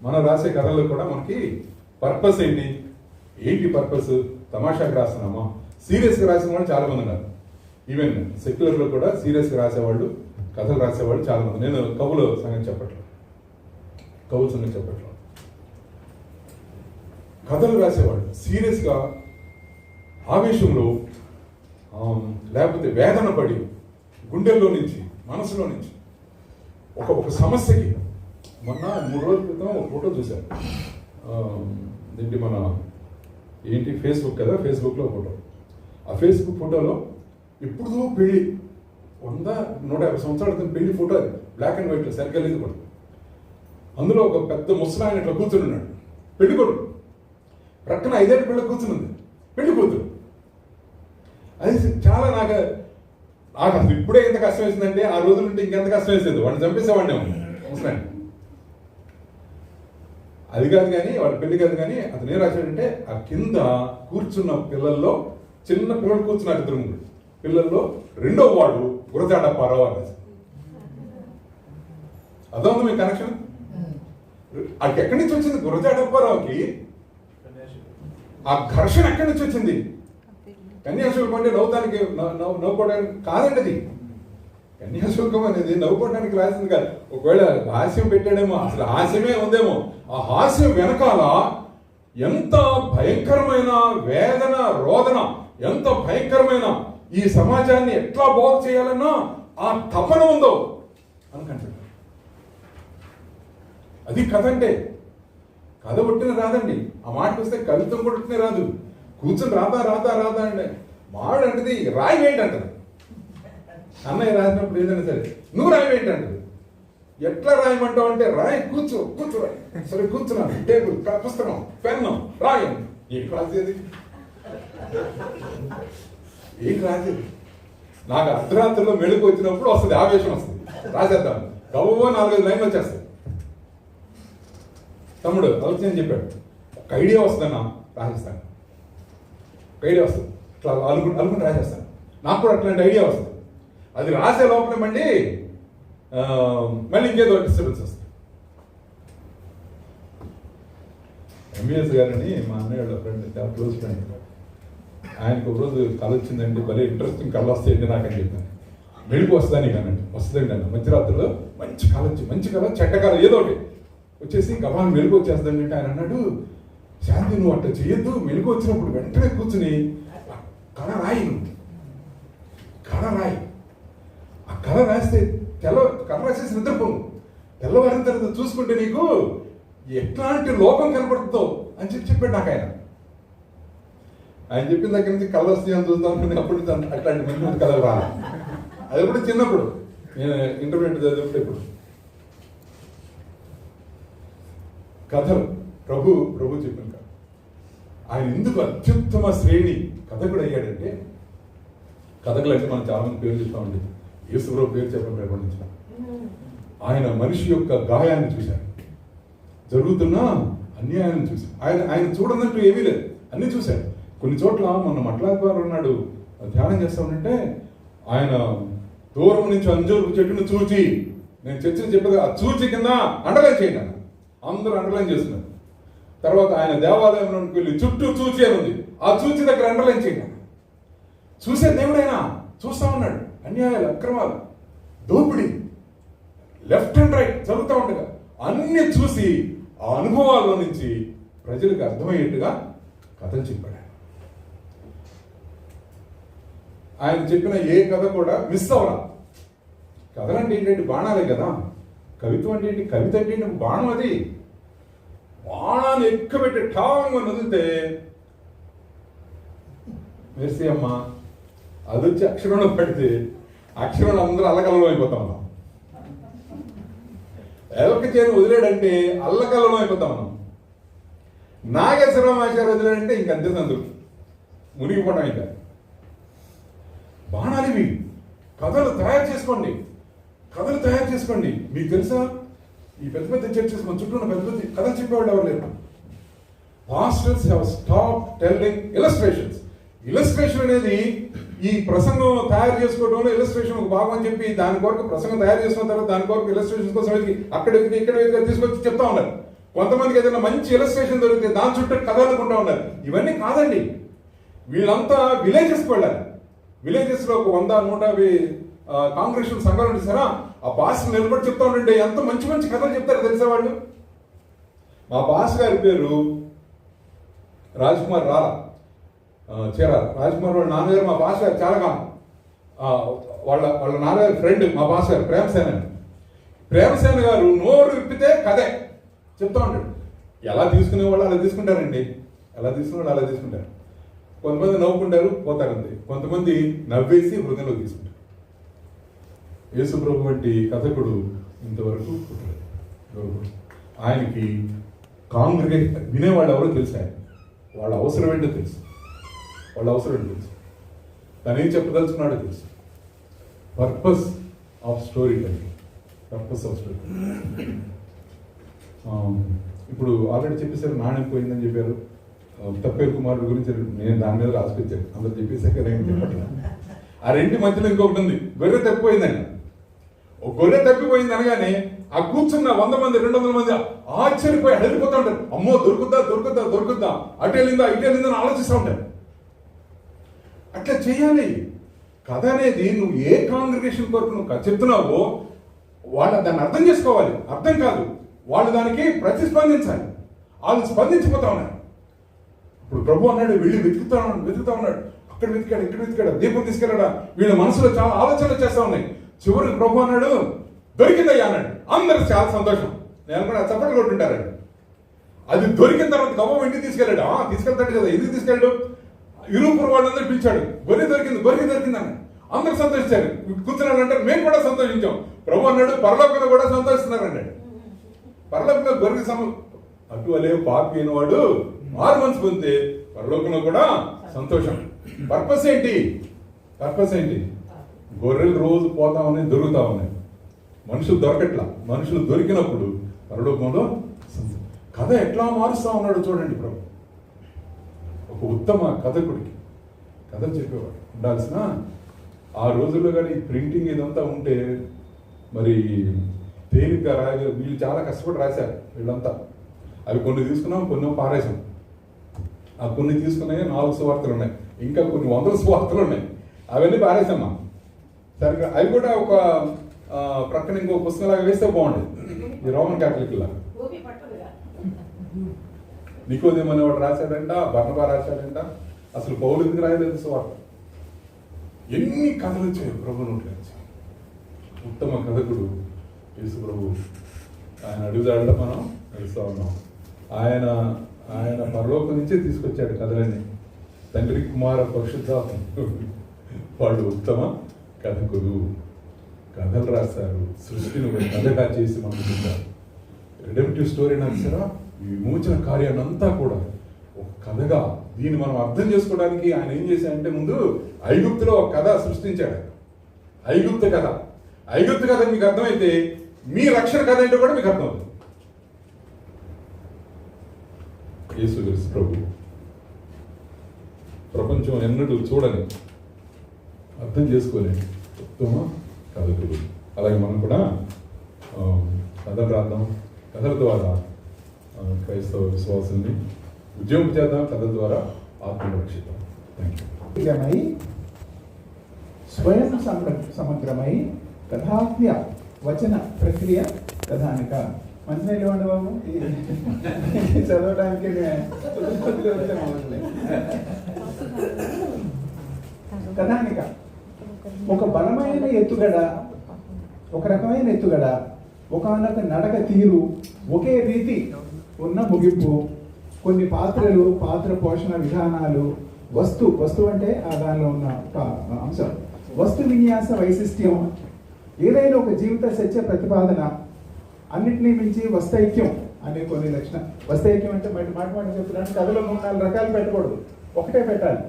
మనం రాసే కథల్లో కూడా మనకి పర్పస్ ఏంటి పర్పస్? తమాషాకి రాస్తున్నామా? సీరియస్గా రాసిన వాళ్ళు చాలా మంది ఉన్నారు. ఈవెన్ సెక్యులర్లో కూడా సీరియస్గా రాసేవాళ్ళు, కథలు రాసేవాళ్ళు చాలా మంది. నేను కవుల సంగతి చెప్పట్లేదు. కథలు రాసేవాళ్ళు సీరియస్గా, ఆవేశంలో, లేకపోతే వేదన పడి, గుండెల్లో నుంచి, మనసులో నుంచి ఒక సమస్యకి. మొన్న 3 రోజుల క్రితం ఒక ఫోటో చూశాను. ఫేస్బుక్ కదా, ఫేస్బుక్లో ఫోటో. ఆ ఫేస్బుక్ ఫోటోలో ఎప్పుడుదో పెళ్లి, 100-150 సంవత్సరాల క్రితం పెళ్లి ఫోటో. అది బ్లాక్ అండ్ వైట్లో, సరిగ్గా లేదు కూడా. అందులో ఒక పెద్ద ముసలాయన ఇట్లా కూర్చుని ఉన్నాడు, పెళ్లి కొడుకు. ప్రక్కన 5 ఏళ్ళ పిల్ల కూర్చునుంది, పెళ్లి కూతురు. అది చాలా నాకు అసలు ఇప్పుడే ఎంత కష్టం వేసిందంటే, ఆ రోజుల నుండి ఇంకెంత కష్టం వేసేది. వాడిని చంపేసేవాడిని ముసలాయన. అది కాదు కానీ, వాడి పెళ్లి కాదు కానీ, అతను ఏం రాశాడంటే, ఆ కింద కూర్చున్న పిల్లల్లో, చిన్న పిల్లలు కూర్చున్నారు, 2-3 పిల్లల్లో 2వ వాడు గురజాడప్పారావు అన్నది. అదొంది మీ కనెక్షన్. అది ఎక్కడి నుంచి వచ్చింది? గురజాడప్పారావుకి ఆ ఘర్షణ ఎక్కడి నుంచి వచ్చింది? కన్యాశుల్కం అంటే నవ్వుకోవడానికి కాదండి. అది కన్యాశుల్కం అనేది నవ్వుకోవడానికి రాసింది కాదు. ఒకవేళ హాస్యం పెట్టాడేమో, అసలు హాస్యమే ఉందేమో. ఆ హాస్యం వెనకాల ఎంత భయంకరమైన వేదన, రోదన, ఎంత భయంకరమైన ఈ సమాజాన్ని ఎట్లా బాగు చేయాలన్నా ఆ తపన ఉందో అనుకుంటాడు. అది కథ అంటే. కథ పుట్టిన రాదండి. ఆ మాటకు వస్తే కవిత్వం కూడా పుట్టిన రాదు. కూర్చొని రాదా రాదా రాదా అంటే మాడు అంటది రాయి వేయండి అంటది. అన్నయ్య రాసినప్పుడు ఏదైనా సరే నువ్వు రాయి వేయండి అంటది. ఎట్లా రాయమంటావు అంటే రాయి కూర్చో కూర్చో రాయి. సరే కూర్చున్నాను, టేబుల్, పుస్తకం, పెన్ను, రాయి. ఏంటి రాసేది? ఏంటి రాసేది? నాకు అర్ధరాత్రిలో మెళుకు వచ్చినప్పుడు వస్తుంది, ఆవేశం వస్తుంది, రాసేద్దాం. గవ్వ 4-5 లైన్లు వచ్చేస్తాయి. తమ్ముడు ఆలోచన చెప్పాడు, ఒక ఐడియా వస్తుందన్నా రాసేస్తాను. ఒక ఐడియా వస్తుంది, ఇట్లా అనుకుంటే రాసేస్తాను. నాకు కూడా అట్లాంటి ఐడియా వస్తుంది. అది రాసే లోపల మళ్ళీ ఇంకేదో డిస్టర్బెన్స్ వస్తుంది. ఎంబీఎస్ గారని మా అన్నయ్య వాళ్ళ ఫ్రెండ్, చాలా క్లోజ్ ఫ్రెండ్. ఆయనకు ఒక రోజు కళ వచ్చిందండి, భలే ఇంట్రెస్టింగ్ కళ వస్తాయండి నాకని చెప్పాను. మెడుకు వస్తుందని కానీ వస్తుందండి అన్న. మధ్యరాత్రిలో మంచి కళ వచ్చి, మంచి కళ చెడ్డ కళ ఏదో ఒకటి వచ్చేసి గబాన్ మెలుగు వచ్చేస్తుందండి అంటే ఆయన అన్నాడు, శాంతి నువ్వు అట్లా చేయొద్దు, మెలుగు వచ్చినప్పుడు వెంటనే కూర్చుని కళ రాయి, నువ్వు కళ రాయి. ఆ కళ రాస్తే కళ రాసేసి నిద్రపోను, తెల్లవారిన తర్వాత చూసుకుంటే నీకు ఎట్లాంటి లోపం కనపడుతుందో అని చెప్పాడు నాకు ఆయన. ఆయన చెప్పిన దగ్గర నుంచి కళ వస్తాయని చూద్దాం అనుకుని అప్పుడు అట్లాంటి మంచి మంచి కళలు రాలి. అది కూడా చిన్నప్పుడు నేను ఇంటర్మీడియట్ చదివినప్పుడు. ఇప్పుడు కథలు ప్రభు చెప్పిన కథ. ఆయన ఎందుకు అత్యుత్తమ శ్రేణి కథకుడు అయ్యాడంటే, కథకులు అంటే మనం చాలా మంది పేరు చెప్తామండి, యేసుప్రభు పేరు చెప్పడం ప్రకటించిన. ఆయన మనిషి యొక్క గాయాన్ని చూశారు, జరుగుతున్న అన్యాయాన్ని చూశారు. ఆయన చూడనట్టు ఏమీ లేదు, అన్ని చూశారు. కొన్ని చోట్ల మొన్న మట్లాద్వారు ఉన్నాడు, ధ్యానం చేస్తా ఉంటే ఆయన దూరం నుంచి అంజూరు చెట్టును చూచి, నేను చర్చలు చెప్పేది ఆ చూచి కింద అండర్లైన్ చేయండి అన్న. అందరూ అండర్లైన్ చేస్తున్నారు. తర్వాత ఆయన దేవాలయంలోకి వెళ్ళి చుట్టూ చూచి అని ఉంది, ఆ చూచి దగ్గర అండర్లైన్ చేయండి అన్న. చూసే దేవుడైనా చూస్తా ఉన్నాడు, అన్యాయాలు, అక్రమాలు, దోపిడీ లెఫ్ట్ అండ్ రైట్ జరుగుతూ ఉండగా అన్ని చూసి ఆ అనుభవాల్లో నుంచి ప్రజలకు అర్థమయ్యేట్టుగా కథలు చెప్పాడు. ఆయన చెప్పిన ఏ కథ కూడా మిస్ అవరా. కథలు అంటే ఏంటంటే బాణాలే కదా. కవిత్వం అంటే ఏంటి? కవిత అంటే ఏంటి? బాణం. అది బాణాన్ని ఎక్కువబెట్టి ఠాంగా నదిలితే వేసి అమ్మ అది వచ్చి అక్షరంలో పడితే అక్షరంలో అందరూ అల్లకల్లం అయిపోతా ఉన్నాం. ఎలక చేను వదిలేడంటే అల్లకల్లం అయిపోతా ఉన్నాం. నాగేశ్వరరామాచార్య వదిలేడంటే ఇంకంతే సందుకు మునిగిపోవడం. ఇంకా బాణాలు ఇవి. కథలు తయారు చేసుకోండి, కథలు తయారు చేసుకోండి. మీకు తెలుసా, ఈ పెద్ద పెద్ద చర్చెస్ మన చుట్టూ ఉన్న పెద్ద పెద్ద కథలు చెప్పేవాళ్ళు ఎవరు లేరు. Pastors have stopped telling illustrations. Illustration అనేది ఈ ప్రసంగం తయారు చేసుకోవడంలో ఇలస్ట్రేషన్ ఒక భాగం అని చెప్పి దాని కొరకు ప్రసంగం తయారు చేసుకున్న తర్వాత దాని కొరకు ఇలస్ట్రేషన్ కోసం అక్కడ ఇక్కడ తీసుకొచ్చి చెప్తా ఉన్నారు. కొంతమందికి ఏదైనా మంచి ఇలస్ట్రేషన్ దొరికితే దాని చుట్టూ కథ అనుకుంటా ఉన్నారు. ఇవన్నీ కాదండి. వీళ్ళంతా విలేజెస్కి వెళ్ళాలి. విలేజెస్ లో ఒక 100-150 కాంగ్రెషన్ సంఘాలు ఉంటాయి సారా. ఆ బాస్ నిలబడి చెప్తా ఉండండి, ఎంత మంచి మంచి కథలు చెప్తారు తెలిసే వాళ్ళు. మా బాస్ గారి పేరు రాజ్కుమార్ రాలా చీరాల. రాజ్కుమార్ వాళ్ళ నాన్నగారు మా బాస్ గారు చాలా కాలం వాళ్ళ నాన్నగారి ఫ్రెండ్ మా బాస్ గారు ప్రేమసేన. ప్రేమసేన గారు నోరు విప్పితే కథే చెప్తా ఉంటాడు. ఎలా తీసుకునే వాళ్ళు అలా తీసుకుంటారండి, ఎలా తీసుకునే వాళ్ళు అలా తీసుకుంటారు. కొంతమంది నవ్వుకుంటారు పోతారంతే, కొంతమంది నవ్వేసి హృదయంలో తీసుకుంటారు. యేసుప్రభు వంటి కథకుడు ఇంతవరకు పుట్టలేదు. ఆయనకి కాంగ్రిగేట్ వినేవాళ్ళు ఎవరో తెలుసు, ఆయన వాళ్ళ అవసరం ఏంటో తెలుసు, వాళ్ళ అవసరం ఏంటో తెలుసు, తను ఏం చెప్పదలుచుకున్నాడో తెలుసు. Purpose of story telling, purpose of story. ఇప్పుడు ఆల్రెడీ చెప్పేసారు నాణ్యం పోయిందని చెప్పారు. తప్పేరు కుమారుడు గురించి నేను దాని మీద రాసుకొచ్చాను, అందరు చెప్పేసాక నేను చెప్పట్లేదు. ఆ రెంటి మధ్యలో ఇంకొకటి ఉంది, గొర్రె తప్పిపోయిందని. ఒక గొర్రె తప్పిపోయింది అనగానే ఆ కూర్చున్న 100 మంది 200 మంది ఆశ్చర్యపోయి హెదిరిపోతా ఉంటారు. అమ్మో దొరుకుద్దా దొరుకుద్దా దొరుకుద్దా, అటు వెళ్ళిందా ఇటు వెళ్ళిందా అని ఆలోచిస్తూ ఉంటారు. అట్లా చేయాలి. కథ అనేది నువ్వు ఏ కాంగ్రిగేషన్ కొరకు నువ్వు చెప్తున్నావో వాళ్ళు దాన్ని అర్థం చేసుకోవాలి. అర్థం కాదు, వాళ్ళు దానికి ప్రతిస్పందించాలి. వాళ్ళు స్పందించిపోతా ఉన్నారు. ఇప్పుడు ప్రభు అన్నాడు వెళ్ళి వెతుకుతా ఉన్నాడు. ఆ అక్కడ వెతికాడు, ఇక్కడ వెతికాడు, దీపం తీసుకెళ్ళాడా, వీళ్ళ మనసులో చాలా ఆలోచనలు చేస్తా ఉన్నాయి. చివరికి ప్రభు అన్నాడు, దొరికిందయ్యా అన్నాడు. అందరూ చాలా సంతోషం. నేను కూడా చప్పట్లు కొట్టుంటారండి. అది దొరికిన తర్వాత గవ్వ ఇంటికి తీసుకెళ్ళాడు. తీసుకెళ్తాడు కదా, ఎందుకు తీసుకెళ్ళాడు? ఇరువురు వాళ్ళందరూ పిలిచాడు, గొర్రె దొరికింది, గొర్రె దొరికింది అన్నాడు. అందరూ సంతోషించారు. కూర్చున్నాడు అంటే మేము కూడా సంతోషించాం. ప్రభు అన్నాడు, పరలోకంలో కూడా సంతోషిస్తున్నారండి. పరలోకంలో గొర్రె అటు అలే పాపి అయినవాడు మారు మనసు పొందితే పరలోకంలో కూడా సంతోషం. పర్పస్ ఏంటి? పర్పస్ ఏంటి? గొర్రెలు రోజు పోతా ఉన్నాయి, దొరుకుతా ఉన్నాయి. మనుషులు దొరకట్లా. మనుషులు దొరికినప్పుడు పరలోకంలో కథ ఎట్లా మారుస్తా ఉన్నాడు చూడండి ప్రభు. ఒక ఉత్తమ కథకుడికి కథ చెప్పేవాడు ఉండాల్సిన. ఆ రోజుల్లో కానీ ప్రింటింగ్ ఇదంతా ఉంటే మరి తేలిగ్గా రాయలేదు. వీళ్ళు చాలా కష్టపడి రాశారు వీళ్ళంతా. అవి కొన్ని తీసుకున్నాం, కొన్ని పారేసాం. ఆ కొన్ని తీసుకున్నాయి 4 సువార్తలు ఉన్నాయి, ఇంకా కొన్ని 100 సువార్తలు ఉన్నాయి. అవన్నీ పారేసామ్మా. సరిగ్గా అవి కూడా ఒక ప్రక్కన ఇంకో పుస్తకంలాగా వేస్తే బాగుండేది. ఈ రోమన్ క్యాథలిక్ లాగా. నికోదేమో వాడు రాశాడంట, బర్నబా రాశాడంట. అసలు పౌలు ఎందుకు రాయలేదు సువార్త? ఎన్ని కథలు వచ్చాయి ప్రభు నోటి నుంచి. ఉత్తమ కథకుడు యేసు ప్రభు. ఆయన అడుగుదాడలో మనం నడుస్తూ ఉన్నాం. ఆయన పరలోకం నుంచే తీసుకొచ్చాడు కథలన్నీ. తండ్రి, కుమార, పరిశుద్ధాత్మ. వాళ్ళు ఉత్తమ కథకులు. కథలు రాస్తారు, సృష్టిని ఒక కథగా చేసి మనకు చూస్తారు. రిడెంప్టివ్ స్టోరీ నచ్చారా? ఈ విమోచన కార్యాన్ని అంతా కూడా ఒక కథగా దీన్ని మనం అర్థం చేసుకోవడానికి ఆయన ఏం చేశాడంటే, ముందు ఐగుప్తులో ఒక కథ సృష్టించాడు. ఐగుప్తు కథ. ఐగుప్తు కథ మీకు అర్థమైతే మీ రక్షణ కథ ఏంటో కూడా మీకు అర్థమవుతుంది. యేసుక్రీస్తు ప్రభు ప్రపంచం ఎన్నడూ చూడని, అర్థం చేసుకోలేని ఉత్తమ కథకుడు. అలాగే మనం కూడా కథలు రాద్దాం. కథల ద్వారా క్రైస్తవ విశ్వాసాన్ని ఉద్యమం చేద్దాం. కథల ద్వారా ఆత్మరక్షిద్దాం. Thank you. స్వయం సమగ్రమై కథాత్మ్య వచన ప్రక్రియ కథానిక. మంచినీళ్ళు ఇవ్వండి బాబు, చదవడానికి. కథానిక ఒక బలమైన ఎత్తుగడ, ఒక రకమైన ఎత్తుగడ, ఒకనొక నడక తీరు, ఒకే రీతి ఉన్న ముగింపు, కొన్ని పాత్రలు, పాత్ర పోషణ విధానాలు, వస్తువు అంటే దానిలో ఉన్న అంశం, వస్తు విన్యాస వైశిష్ట్యం, ఏదైనా ఒక జీవిత సత్య ప్రతిపాదన, అన్నిటినీ మించి వస్తైక్యం అనే కొన్ని లక్షణం. వస్తైక్యం అంటే మాట చెప్తున్నాను, కథలో 3-4 రకాలు పెట్టకూడదు, ఒకటే పెట్టాలి.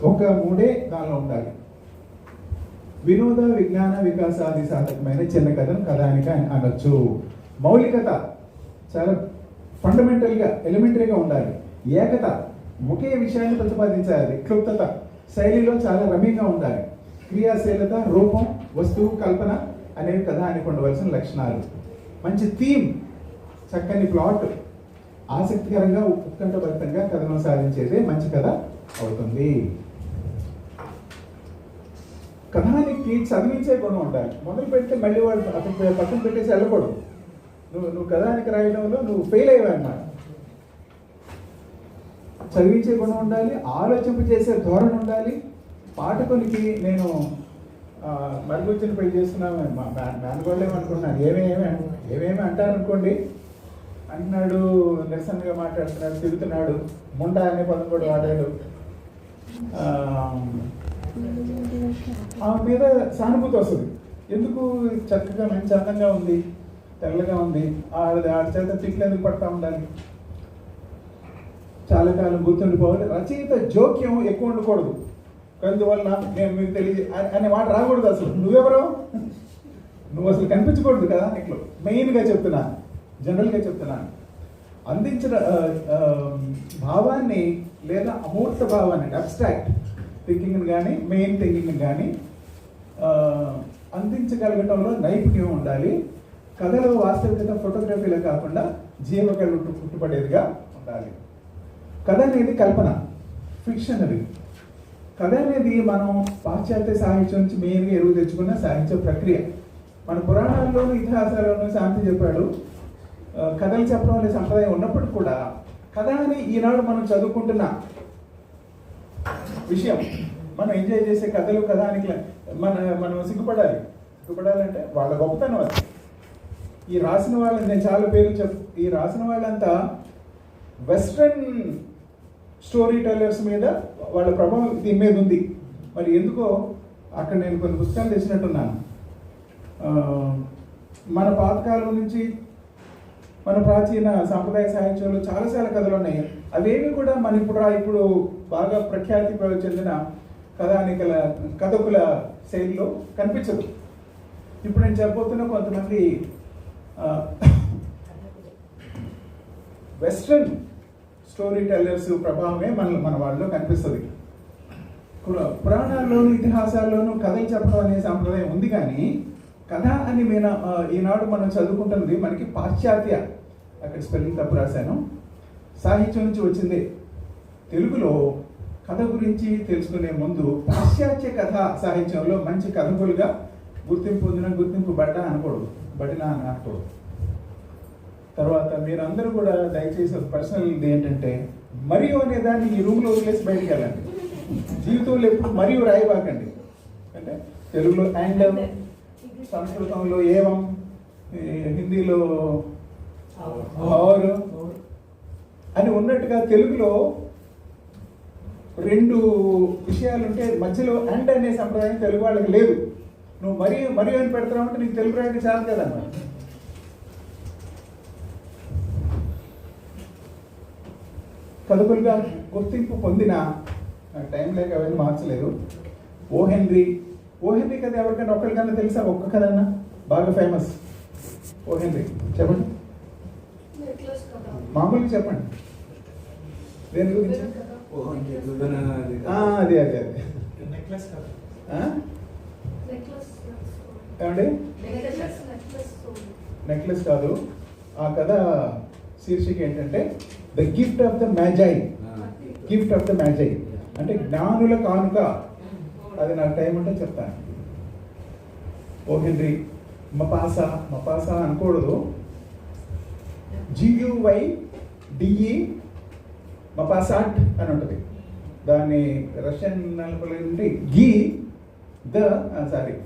ఒక 3 దానిలో ఉండాలి. వినోద, విజ్ఞాన, వికాసాది సాధకమైన చిన్న కథను కథానిక అనొచ్చు. మౌలికత చాలా ఫండమెంటల్గా, ఎలిమెంటరీగా ఉండాలి. ఏకత, ఒకే విషయాన్ని ప్రతిపాదించాలి. క్లుప్తత, శైలిలో చాలా రమ్యంగా ఉండాలి. క్రియాశీలత, రూపం, వస్తువు, కల్పన అనేవి కథానికి ఉండవలసిన లక్షణాలు. మంచి థీమ్, చక్కని ప్లాట్, ఆసక్తికరంగా ఉత్కంఠభరితంగా కథను సాధించేదే మంచి కథ అవుతుంది. కథానికి చదివించే గుణం ఉండాలి. మొదలు పెడితే మళ్ళీ వాడు అక్కడ పక్కన పెట్టేసి వెళ్ళకూడదు. నువ్వు కథానికి రాయడంలో నువ్వు ఫెయిల్ అయ్యావన్నమాట. చదివించే గుణం ఉండాలి, ఆలోచింప చేసే ధోరణి ఉండాలి. పాఠకునికి నేను మరుగుజ్జుని పెళ్లి చేస్తున్నాను, మేనగోళ్ళేమనుకున్నాను, ఏమేమి అంటారనుకోండి, అంటున్నాడు, నిరసనగా మాట్లాడుతున్నాడు, తిరుగుతున్నాడు, ముండా అనే పదం కూడా వాడాడు. ఆమె మీద సానుభూతి వస్తుంది. ఎందుకు చక్కగా మంచి అందంగా ఉంది, తెల్లగా ఉంది, ఆడి చేత తిట్లు ఎందుకు పడతా ఉండాలి, చాలా కాలం గుర్తుండిపోవాలి. రచయిత జోక్యం ఎక్కువ ఉండకూడదు. అందువల్ల నేను మీకు తెలియదు అనే మాట రాకూడదు. అసలు నువ్వెవరో, నువ్వు అసలు కనిపించకూడదు కదా. ఇట్లా మెయిన్గా చెప్తున్నాను, జనరల్గా చెప్తున్నాను. అందించిన భావాన్ని లేదా అమూర్త భావాన్ని, అబ్స్ట్రాక్ట్ థింకింగ్ని కానీ మెయిన్ థింకింగ్ని కానీ అందించగలగటంలో నైపుణ్యం ఉండాలి. కథలో వాస్తవికత ఫోటోగ్రఫీలో కాకుండా జీవకళ పుట్టుపడేదిగా ఉండాలి. కథ అనేది కల్పన, ఫిక్షన్. అది కథ అనేది మనం పాశ్చాత్య సాహిత్యం నుంచి మెయిన్గా ఎరువు తెచ్చుకున్న సాహిత్య ప్రక్రియ. మన పురాణాల్లోనూ ఇతిహాసాల్లోనూ శాంతి చెప్పాడు, కథలు చెప్పడం అనే సంప్రదాయం ఉన్నప్పటికీ కూడా కథ అని ఈనాడు మనం చదువుకుంటున్న విషయం, మనం ఎంజాయ్ చేసే కథలు కథానికి మనం సిగ్గుపడాలంటే వాళ్ళ గొప్పతనం అది. ఈ రాసిన వాళ్ళని నేను చాలా పేర్లు ఈ రాసిన వాళ్ళంతా వెస్ట్రన్ స్టోరీ టెల్లర్స్ మీద వాళ్ళ ప్రభావం దీని మీద ఉంది. మరి ఎందుకో అక్కడ నేను కొన్ని పుస్తకాలు తెచ్చినట్టున్నాను. మన పాతకాలం నుంచి మన ప్రాచీన సాంప్రదాయ సాహిత్యంలో చాలా కథలు ఉన్నాయి. అవేవి కూడా మన ఇప్పుడు బాగా ప్రఖ్యాతి చెందిన కథకుల శైలిలో కనిపించదు. ఇప్పుడు నేను చెప్పబోతున్న కొంతమంది వెస్ట్రన్ స్టోరీ టెల్లర్స్ ప్రభావమే మన వాళ్ళలో కనిపిస్తుంది. పురాణాల్లోనూ ఇతిహాసాల్లోనూ కథలు చెప్పడం అనే సాంప్రదాయం ఉంది, కానీ కథ అని ఈనాడు మనం చదువుకుంటున్నది మనకి పాశ్చాత్య, అక్కడ స్పెల్లింగ్ తప్పు రాశాను, సాహిత్యం నుంచి వచ్చింది. తెలుగులో కథ గురించి తెలుసుకునే ముందు పాశ్చాత్య కథ సాహిత్యంలో మంచి కథకులుగా గుర్తింపు బట్టిన అనకూడదు. తర్వాత మీరందరూ కూడా దయచేసి పర్సనల్ ఏంటంటే మరియు అనే దాన్ని ఈ రూమ్లో వదిలేసి బయటికి వెళ్ళండి. జీవితంలో ఎప్పుడు మరియు రాయబాకండి. అంటే తెలుగులో అండ్, సంస్కృతంలో ఏవం, హిందీలో और అని ఉన్నట్టుగా తెలుగులో రెండు విషయాలుంటే మధ్యలో అండ్ అనే సంప్రదాయం తెలుగు వాళ్ళకి లేదు. నువ్వు మరియు అని పెడతామంటే నీకు తెలుగు రాయడం చాలు కదన్నమాట. కథకులుగా గుర్తింపు పొందిన, నాకు టైం లేక అవన్నీ మార్చలేదు, ఓ హెన్రీ కథ ఎవరికైనా ఒక్కరికన్నా తెలుసా? ఒక్క కథ అన్నా బాగా ఫేమస్ ఓ హెన్రీ చెప్పండి, మామూలుగా చెప్పండి. దేని గురించి? అదే ఏమండి? నెక్లెస్ కాదు. ఆ కథ శీర్షిక ఏంటంటే ద గిఫ్ట్ ఆఫ్ ద మ్యాజై, అంటే జ్ఞానుల కానుక. అది నాకు టైం ఉంటే చెప్తాను. ఓ హెన్రీ మపాసా అనకూడదు, GUYDE మపాసాట్ అని ఉంటుంది. దాన్ని రష్యన్ నుండి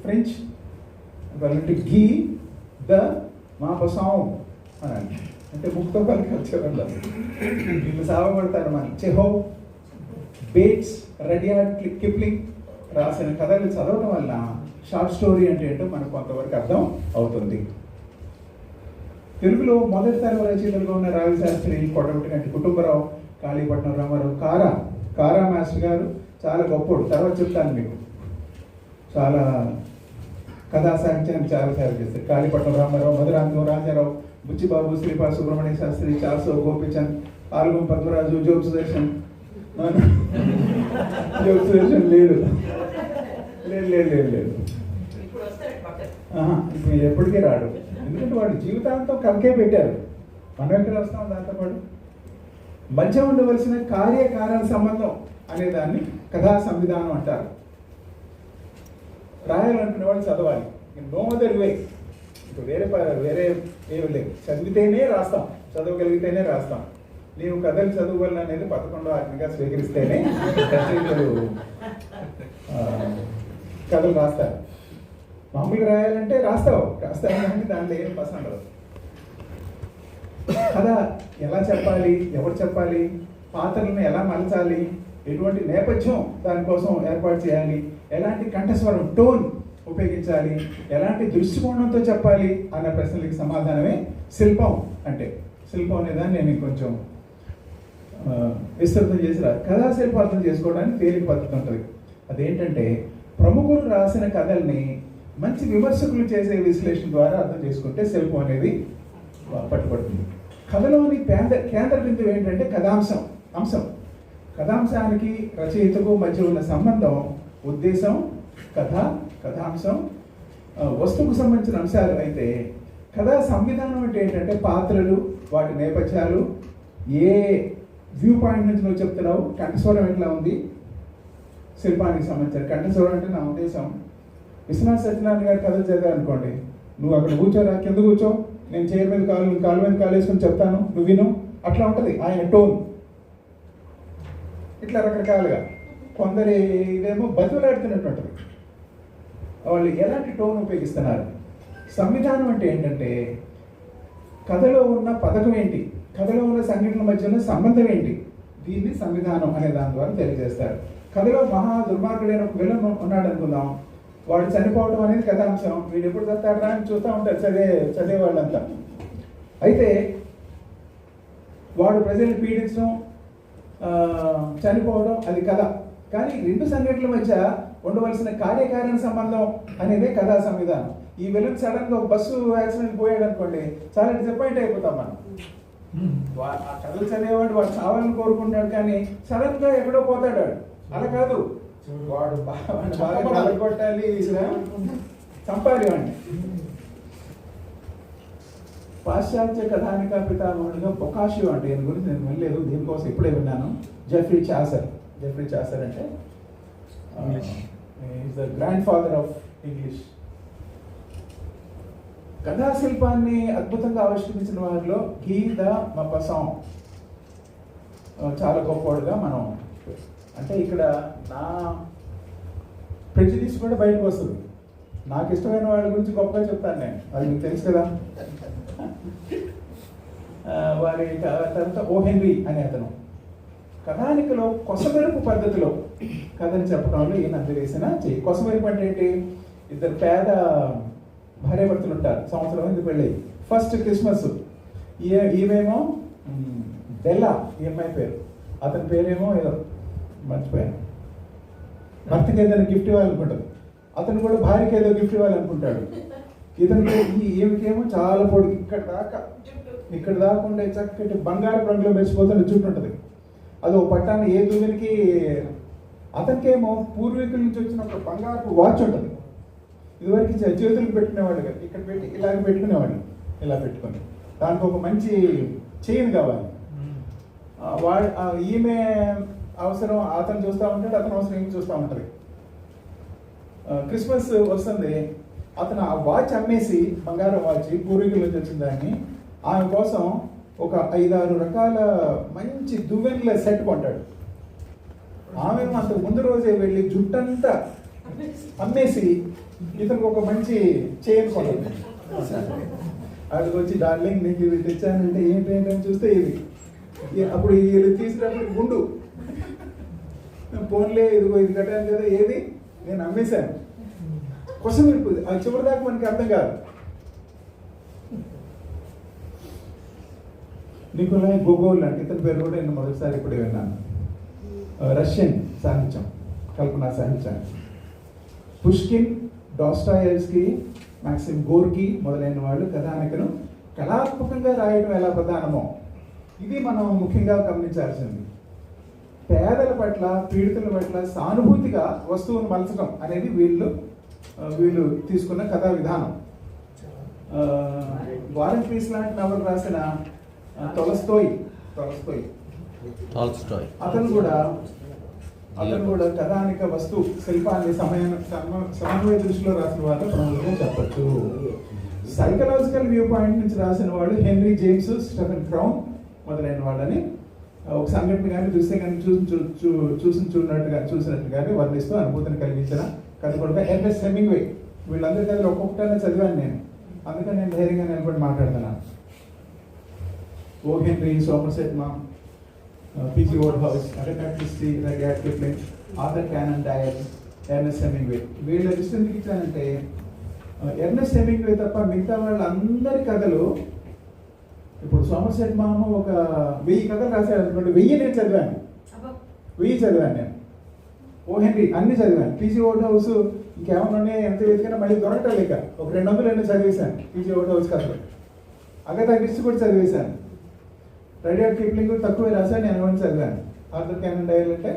ఫ్రెంచ్ గీ ద మాపసాం అని అంటే ముక్తో కల్చర్ అంటారు. వీళ్ళు సావబడతారు. మన చెహోవ్, బేట్స్, రడియార్డ్ కిప్లింగ్ రాసిన కథలు చదవడం వల్ల షార్ట్ స్టోరీ అంటే ఏంటో మనకు కొంతవరకు అర్థం అవుతుంది. తెలుగులో మొదటి తరం రచయితలుగా ఉన్న రావిశాస్త్రి, కొడవటిగంటి కుటుంబరావు, కాళీపట్నం రామారావు, కారా మాస్టర్ గారు చాలా గొప్పోడు. తర్వాత చెప్తాను మీకు. చాలా కథా సాహిత్యాన్ని చాలా సేవ చేస్తారు. కాళీపట్నం రామారావు, మధురాంతం రాజారావు, బుచ్చిబాబు, శ్రీపాద సుబ్రహ్మణ్య శాస్త్రి, చాసో గోపిచంద్, ఆల్గం పద్మరాజు, జోగ్ సుదర్శన్ లేడు. ఇప్పుడు ఎప్పటికీ రాడు. ఎందుకంటే వాడు జీవితాంతం కలకే పెట్టారు. మనం ఎక్కడ వస్తాం దాంతో పాటు. మధ్య ఉండవలసిన కార్యకారణ సంబంధం అనే దాన్ని కథా సంవిధానం అంటారు. రాయాలనుకునే వాళ్ళు చదవాలి. No other way. ఇప్పుడు వేరే ఏమి లేదు. చదివితేనే రాస్తాం, చదవగలిగితేనే రాస్తాం. నీవు కథలు చదవాలి అనేది 11వ ఆజ్ఞగా స్వీకరిస్తేనే రచయితలు కథలు రాస్తారు. మామూలుగా రాయాలంటే రాస్తావు కానీ దాంట్లో ఏం పసంद అవ్వదు. కథ ఎలా చెప్పాలి, ఎవరు చెప్పాలి, పాత్రలను ఎలా మలచాలి, ఎటువంటి నేపథ్యం దానికోసం ఏర్పాటు చేయాలి, ఎలాంటి కంఠస్వరం టోన్ ఉపయోగించాలి, ఎలాంటి దృష్టికోణంతో చెప్పాలి అన్న ప్రశ్నలకి సమాధానమే శిల్పం అంటే. శిల్పం అనేదాన్ని నేను కొంచెం విస్తృతం చేసి కథా శిల్పం అర్థం చేసుకోవడానికి తేలిక పద్ధతి ఉంటుంది. అదేంటంటే ప్రముఖులు రాసిన కథల్ని మంచి విమర్శకులు చేసే విశ్లేషణ ద్వారా అర్థం చేసుకుంటే శిల్పం అనేది పట్టుబడుతుంది. కథలోని కేంద్ర బిందువు ఏంటంటే అంశం. కథాంశానికి రచయితకు మధ్య ఉన్న సంబంధం, ఉద్దేశం, కథాంశం, వస్తువుకు సంబంధించిన అంశాలు అయితే కథా సంవిధానం అంటే ఏంటంటే పాత్రలు, వాటి నేపథ్యాలు, ఏ వ్యూ పాయింట్ నుంచి నువ్వు చెప్తున్నావు, కంఠస్వరం ఎట్లా ఉంది, శిల్పానికి సంబంధించిన కంఠస్వరం అంటే నా ఉద్దేశం విశ్వనాథ్ సత్యనారాయణ గారి కథలు చదివారు అనుకోండి, నువ్వు అక్కడ కూర్చోరా, కింద కూర్చో, నేను చైర్ మీద కాలు మీద కాలు వేసుకొని చెప్తాను, నువ్వు విను, అట్లా ఉంటుంది ఆయన టోన్. ఇట్లా రకరకాలుగా కొందరి ఇదేమో బతులాడుతున్నట్టు ఉంటుంది. వాళ్ళు ఎలాంటి టోన్ ఉపయోగిస్తున్నారు. సంవిధానం అంటే ఏంటంటే కథలో ఉన్న పథకం ఏంటి, కథలో ఉన్న సంఘటనల మధ్య ఉన్న సంబంధం ఏంటి, దీన్ని సంవిధానం అనే దాని ద్వారా తెలియజేస్తారు. కథలో మహా దుర్మార్గుడైన ఒక విలన్ ఉన్నాడు అనుకుందాం, వాడు చనిపోవడం అనేది కథాంశం. వీడు ఎప్పుడు చస్తాడరా అని చూస్తూ ఉంటారు చదివే వాళ్ళంతా. అయితే వాడు ప్రజల్ని పీడించడం, చనిపోవడం అది కథ. కానీ రెండు సంఘటనల మధ్య ఉండవలసిన కార్యకారణ సంబంధం అనేదే కథా సంవిధానం. ఈ విలన్ సడన్ గా ఒక బస్సు యాక్సిడెంట్ పోయాడు అనుకోండి, చాలా డిసప్పాయింట్ అయిపోతాం మనం. ఆ కథలు చదివేవాడు వాడు చావాలని కోరుకుంటాడు, కానీ సడన్ గా ఎక్కడో పోతాడు వాడు. అలా కాదు, వాడు బాగా కొట్టాలి, చంపాలి వాడిని. పాశ్చాత్య కథానిక పితామహుడిగా బొకాషియో అంటే ఈయన గురించి నేను వెళ్ళలేదు, దీనికోసం ఇప్పుడే విన్నాను. జెఫ్రీ చాసర్ అంటే is the grandfather of English. కథాశిల్పాన్ని అద్భుతంగా ఆవిష్కరించిన వారిలో హీ ద మపసాం చాలా గొప్పవాడుగా మనం, అంటే ఇక్కడ నా ప్రెజుడిస్ కూడా బయటకు వస్తుంది. నాకు ఇష్టమైన వాళ్ళ గురించి గొప్పగా చెప్తాను నేను, అది మీకు తెలుసు కదా. వారి తర్వాత ఓ హెన్రీ అనే అతను కథానికలో కొసమెరుపు పద్ధతిలో కథని చెప్పడంలో ఈయన అందజేసిన చెయ్యి. కొసమెరుపు అంటే ఏంటి, ఇద్దరు పేద భార్యాభర్తలు ఉంటారు, సంవత్సరం మంది పెళ్ళి. ఫస్ట్ క్రిస్మస్, ఈమెమో బెల్లా ఈ అమ్మాయి పేరు, అతని పేరేమో ఏదో మర్చిపోయాను. భర్తకి ఏదైనా గిఫ్ట్ ఇవ్వాలనుకుంటాడు, అతను కూడా భార్యకి ఏదో గిఫ్ట్ ఇవ్వాలనుకుంటాడు. ఇతనికి ఈమెకేమో చాలా పొడుగు, ఇక్కడ దాకా ఉండే చక్కటి బంగారు రంగులో మెరిసిపోతున్న చుట్టూ ఉంటుంది. అది ఒక పట్టాన్ని ఏ దువ్వెనికి. అతనికేమో పూర్వీకుల నుంచి వచ్చిన ఒక బంగారు వాచ్ ఉంటుంది. ఇదివరకు చేతులకు పెట్టుకునేవాడు కదా, ఇక్కడ పెట్టి ఇలాగ పెట్టుకునేవాడు, ఇలా పెట్టుకొని దానికి ఒక మంచి చైన్ కావాలి. వాడు ఈమె అవసరం అతను చూస్తూ ఉంటాడు, అతను అవసరం ఈమె చూస్తూ ఉంటుంది. క్రిస్మస్ వస్తుంది, అతను ఆ వాచ్ అమ్మేసి, బంగారం వాచ్ పూర్వీకుల నుంచి వచ్చిన దాన్ని, ఆమె కోసం ఒక 5-6 రకాల మంచి దువ్వెన్ల సెట్ కొంటాడు. ఆమె అంత ముందు రోజే వెళ్ళి జుట్టంతా అమ్మేసి ఇతనికి ఒక మంచి చైన్ కొంటుంది. అక్కడికి వచ్చి డార్లింగ్ నీకు ఇవి తెచ్చానంటే ఏంటంటే చూస్తే ఇది, అప్పుడు వీళ్ళు తీసినప్పుడు గుండు, ఫోన్లే ఇదిగో ఇది కట్టాను కదా, ఏది నేను అమ్మేశాను. కోసం అది చివరి దాకా మనకి అర్థం కాదు. నికోలాయ్ గోగోల్ అంటే ఇతని పేరు కూడా నేను మొదటిసారి ఇప్పుడే విన్నాను. రష్యన్ సాహిత్యం, కల్పనా సాహిత్యం. పుష్కిన్, డాస్టాయెవ్స్కీ, మాక్సిమ్ గోర్కీ మొదలైన వాళ్ళు కథానికను కళాత్మకంగా రాయడం ఎలా ప్రధానమో ఇది మనం ముఖ్యంగా గమనించాల్సింది. పేదల పట్ల, పీడితుల పట్ల సానుభూతిగా వస్తువును మలచడం అనేది వీళ్ళు తీసుకున్న కథా విధానం. వారెన్ పీస్ లాంటి నవలు రాసిన టోల్స్టాయ్ అతను కూడా కథానిక వస్తు శిల్పాన్ని సమన్వయ దృష్టిలో రాసిన వాళ్ళు ప్రముఖంగా చెప్పచ్చు. సైకలాజికల్ వ్యూ పాయింట్ నుంచి రాసిన వాళ్ళు హెన్రీ జేమ్స్, స్టెఫెన్ క్రౌన్ మొదలైన వాళ్ళని ఒక సంఘటన కానీ దృశ్యం కానీ చూసినట్టుగానే వర్ణిస్తూ అనుభూతిని కలిగించిన కథ కూడా ఎర్నెస్ట్ హెమింగ్వే. వీళ్ళందరి కథలు ఒక్కొక్కటనే చదివాను నేను, అందుకని నేను ధైర్యంగా నిలబడి మాట్లాడుతున్నాను. O Henry, Somerset Maugham, P G Wodehouse, Agatha Christie, Rudyard Kipling, Arthur Conan Doyle, Ernest Hemingway. వీళ్ళ లిస్ట్ ఎందుకు ఇచ్చానంటే ఎర్నెస్ట్ హెమింగ్వే తప్ప మిగతా వాళ్ళందరి కథలు, ఇప్పుడు సోమర్సెట్ మామ్ ఒక 1000 కథలు రాశాడు అనుకోండి, 1000 నేను చదివాను. 1000 చదివాను నేను. ఓ హెన్రీ అన్ని చదివాను. పీజీ వోల్డ్హౌస్ ఇంకేమన్నా ఎంత వెతికినా మళ్ళీ దొరకటం లేక ఒక 200 చదివేశాను పీజీ వోల్డ్హౌస్ కథలు. అగతా క్రిస్టీ కూడా చదివేశాను. రడ్యార్డ్ కిప్లింగ్ తక్కువ రాశాను, నేను ఎవరిని చదివాను. ఆర్థర్ కానన్ డయర్ అంటే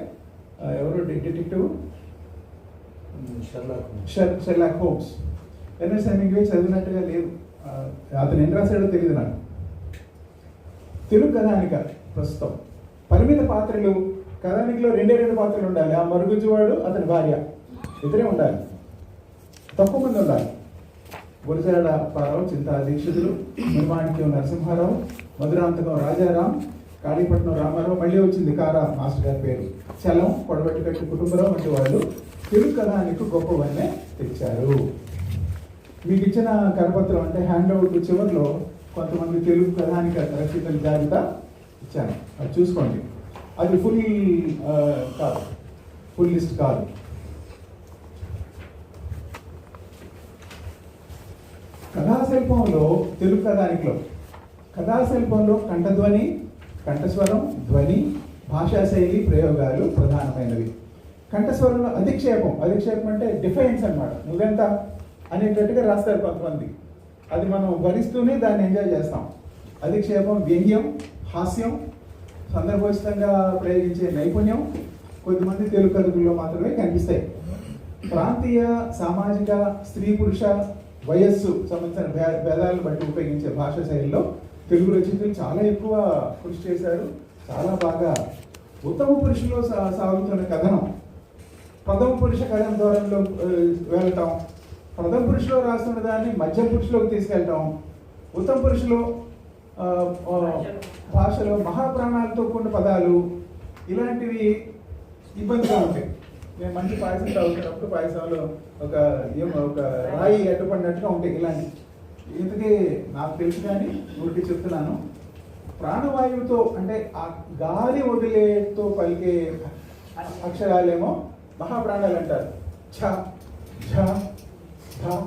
ఎవరు detective, Sherlock Holmes. Ernest Hemingway చదివినట్టుగా లేదు, అతను ఏం రాశాడో తెలియదు నాకు. తెలుగు కథానిక ప్రస్తుతం పరిమిత పాత్రలు. కథానికలో 2 పాత్రలు ఉండాలి. ఆ మరుగుజ్జువాడు, అతని భార్య, ఇద్దరే ఉండాలి, తక్కువ మంది ఉండాలి. గురజాడ పారావు, చింతా దీక్షితులు, నిర్మాణిక్యం నరసింహారావు, మధురాంతకం రాజారాం, కాళీపట్నం రామారావు, మళ్ళీ వచ్చింది కారా మాస్టర్ గారి పేరు, చలం, కొడబెట్టి కట్టి కుటుంబరావు వంటి వాళ్ళు తెలుగు కథానికి గొప్పవన్నే తెచ్చారు. మీకు ఇచ్చిన కరపత్రం అంటే హ్యాండ్ అవుట్ చివరిలో కొంతమంది తెలుగు కథానిక రచయితల జాబితా ఇచ్చాను, అది చూసుకోండి. అది కాదు, ఫుల్ లిస్ట్ కాదు. కథాశిల్పంలో తెలుగు కథాశిల్పంలో కంఠధ్వని, కంఠస్వరం, ధ్వని, భాషాశైలి ప్రయోగాలు ప్రధానమైనవి. కంఠస్వరంలో అధిక్షేపం అంటే డిఫరెన్స్ అన్నమాట, నువ్వెంత అనేటట్టుగా రాస్తారు కొంతమంది, అది మనం భరిస్తూనే దాన్ని ఎంజాయ్ చేస్తాం. అధిక్షేపం వ్యంగ్యం, హాస్యం, సందర్భోచితంగా ప్రయోగించే నైపుణ్యం కొద్దిమంది తెలుగు కథకుల్లో మాత్రమే కనిపిస్తాయి. ప్రాంతీయ, సామాజిక, స్త్రీ పురుష వయస్సు సంబంధించిన భేదాలను బట్టి ఉపయోగించే భాషా శైలిలో తెలుగు రచయితలు చాలా ఎక్కువ కృషి చేశారు, చాలా బాగా. ఉత్తమ పురుషులో సాగుతున్న కథనం ప్రథమ పురుష కథన ద్వారంలో వెళ్ళటం, ప్రథమ పురుషులో రాస్తున్న దాన్ని మధ్య పురుషులోకి తీసుకెళ్ళటం, ఉత్తమ పురుషులో భాషలో మహాప్రాణాలతో కూడిన పదాలు, ఇలాంటివి ఇబ్బందిగా ఉంటాయి. నేను మంచి పాయసం తాగుతున్నప్పుడు పాయసంలో ఒక రాయి అడ్డుపడినట్టుగా ఉంటాయి ఇలాంటి. ఇంతకీ నాకు తెలుసు కానీ ఊరికి చెప్తున్నాను. ప్రాణవాయువుతో అంటే ఆ గాలి వదిలేతో పలికే అక్షరాలేమో మహాప్రాణాలు అంటారు. ఛ, ఝ, ధ,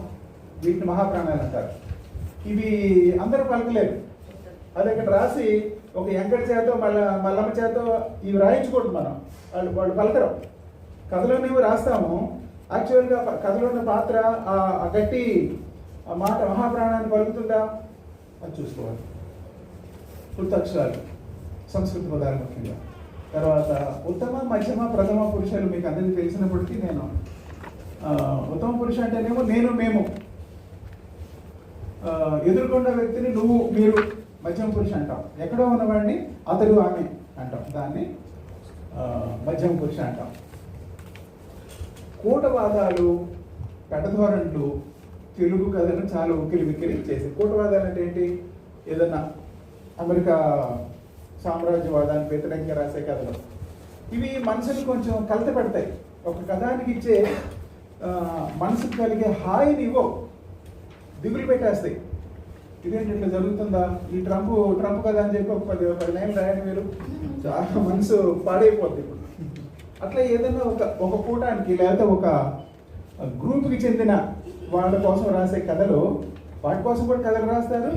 వీటిని మహాప్రాణాలు అంటారు. ఇవి అందరూ పలకలేరు. అది ఇక్కడ రాసి ఒక ఎంకటి చేతో మల్లమ్మ చేతో ఇవి రాయించకూడదు మనం, వాళ్ళు పలకరు. కథలోనేవి రాస్తాము, యాక్చువల్గా కథలో ఉన్న పాత్ర ఆ గట్టి ఆ మాట మహాప్రాణాన్ని పలుకుతుందా అది చూసుకోవాలి. కృతాక్షరాలు, సంస్కృత పదాలు ముఖ్యంగా. తర్వాత ఉత్తమ, మధ్యమ, ప్రథమ పురుషులు మీకు అందరికీ తెలిసినప్పటికీ నేను ఉత్తమ పురుష అంటేనేమో నేను, మేము, ఎదుర్కొన్న వ్యక్తిని నువ్వు, మీరు మధ్యమ పురుష అంటాం. ఎక్కడో ఉన్నవాడిని అతడు, ఆమె అంటాం, దాన్ని మధ్యమ పురుష అంటాం. కూటవాదాలు, పెడధోరణులు తెలుగు కథను చాలా ఉక్కిరి విక్కిరి చేసి. కూటవాదాలు అంటే ఏంటి? ఏదన్నా అమెరికా సామ్రాజ్యవాదానికి వ్యతిరేకంగా రాసే కథలు. ఇవి మనసుని కొంచెం కలత పెడతాయి. ఒక కథానికి ఇచ్చే మనసుకు కలిగే హాయిని ఇవ్వవు, దిగులు పెట్టేస్తాయి. ఇదేంటి ఇట్లా జరుగుతుందా, ఈ ట్రంప్ కదా అని చెప్పి ఒక 10 లైన్లు రాయడం మీరు చాలా మనసు పాడైపోద్ది. ఇప్పుడు అట్లా ఏదైనా ఒక కూటానికి లేకపోతే ఒక గ్రూప్కి చెందిన వాళ్ళ కోసం రాసే కథలు, వాటి కోసం కూడా కథలు రాస్తారు.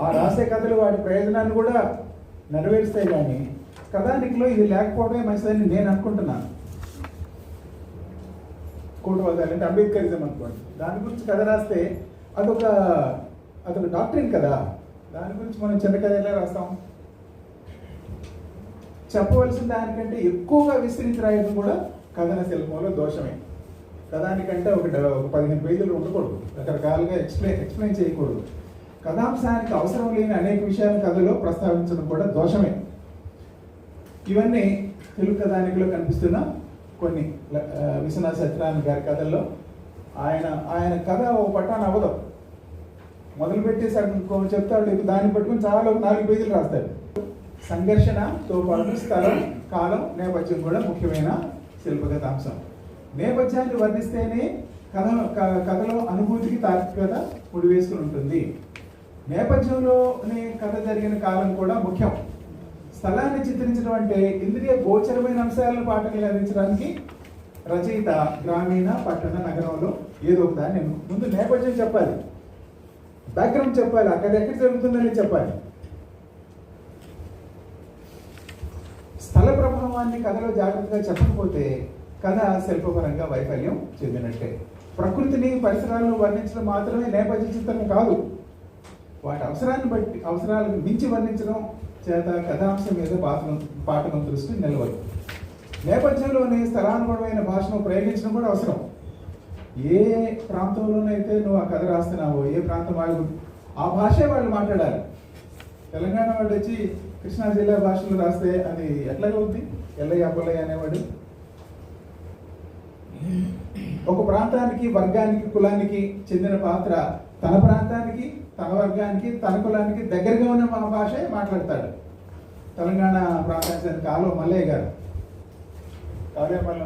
ఆ రాసే కథలు వాటి ప్రయోజనాన్ని కూడా నెరవేరుస్తాయి. కానీ కథానికలో ఇది లేకపోవడమే మంచిదని నేను అనుకుంటున్నాను. కూటవాదాలు అంటే అంబేద్కరిజం అనుకోండి, దాని గురించి కథ రాస్తే అదొక డాక్టరీన్ కదా, దాని గురించి మనం చిన్న కథ ఎలా రాస్తాం? చెప్పవలసిన దానికంటే ఎక్కువగా విస్తరించి రాయడం కూడా కథన శిల్పంలో దోషమే. కథానికంటే ఒక 15 పేజీలు ఉండకూడదు, రకరకాలుగా ఎక్స్ప్లెయిన్ చేయకూడదు. కథాంశానికి అవసరం లేని అనేక విషయాలను కథలో ప్రస్తావించడం కూడా దోషమే. ఇవన్నీ తెలుగు కథానికలో కనిపిస్తున్న కొన్ని. విశ్వనాథ సత్యనారాయణ గారి కథల్లో ఆయన కథ ఓ పట్టాన్ని అవ్వదు, మొదలుపెట్టేసి చెప్తాడు, దాన్ని పట్టుకుని చాలా 4 పేజీలు రాస్తాడు. సంఘర్షణతో పాటు స్థలం, కాలం, నేపథ్యం కూడా ముఖ్యమైన శిల్పగత అంశం. నేపథ్యాన్ని వర్ణిస్తేనే కథలో అనుభూతికి తార్కికత ముడివేసుకుని ఉంటుంది. నేపథ్యంలోనే కథ జరిగిన కాలం కూడా ముఖ్యం. స్థలాన్ని చిత్రించడం అంటే ఇంద్రియ గోచరమైన అంశాలను పాఠకులు అందించడానికి రచయిత గ్రామీణ, పట్టణ, నగరంలో ఏదో ఒక దాన్ని ముందు నేపథ్యం చెప్పాలి, బ్యాక్గ్రౌండ్ చెప్పాలి, అక్కడ ఎక్కడ జరుగుతుందని చెప్పాలి. స్థల ప్రభావాన్ని కథలో జాగ్రత్తగా చెప్పకపోతే కథ శిల్పపరంగా వైఫల్యం చెందినట్టే. ప్రకృతిని, పరిసరాలను వర్ణించడం మాత్రమే నేపథ్య చిత్రం కాదు, వాటి అవసరాలను మించి వర్ణించడం చేత కథాంశం మీద పాఠకం దృష్టి నిలవదు. నేపథ్యంలోనే స్థలానుగుణమైన భాషను ప్రయోగించడం కూడా అవసరం. ఏ ప్రాంతంలోనైతే నువ్వు ఆ కథ రాస్తున్నావో, ఏ ప్రాంతం వాళ్ళు ఆ భాషే వాళ్ళు మాట్లాడాలి. తెలంగాణ వాళ్ళు వచ్చి కృష్ణా జిల్లా భాషలు రాస్తే అది ఎట్లాగా ఉంది? ఎల్లయ్య పుల్లయ్య అనేవాడు. ఒక ప్రాంతానికి, వర్గానికి, కులానికి చెందిన పాత్ర తన ప్రాంతానికి, తన వర్గానికి తన కులానికి దగ్గరగా ఉన్న మా భాషే మాట్లాడతాడు. తెలంగాణ ప్రాంతానికి చెందిన కాలువ మల్లయ్య గారు.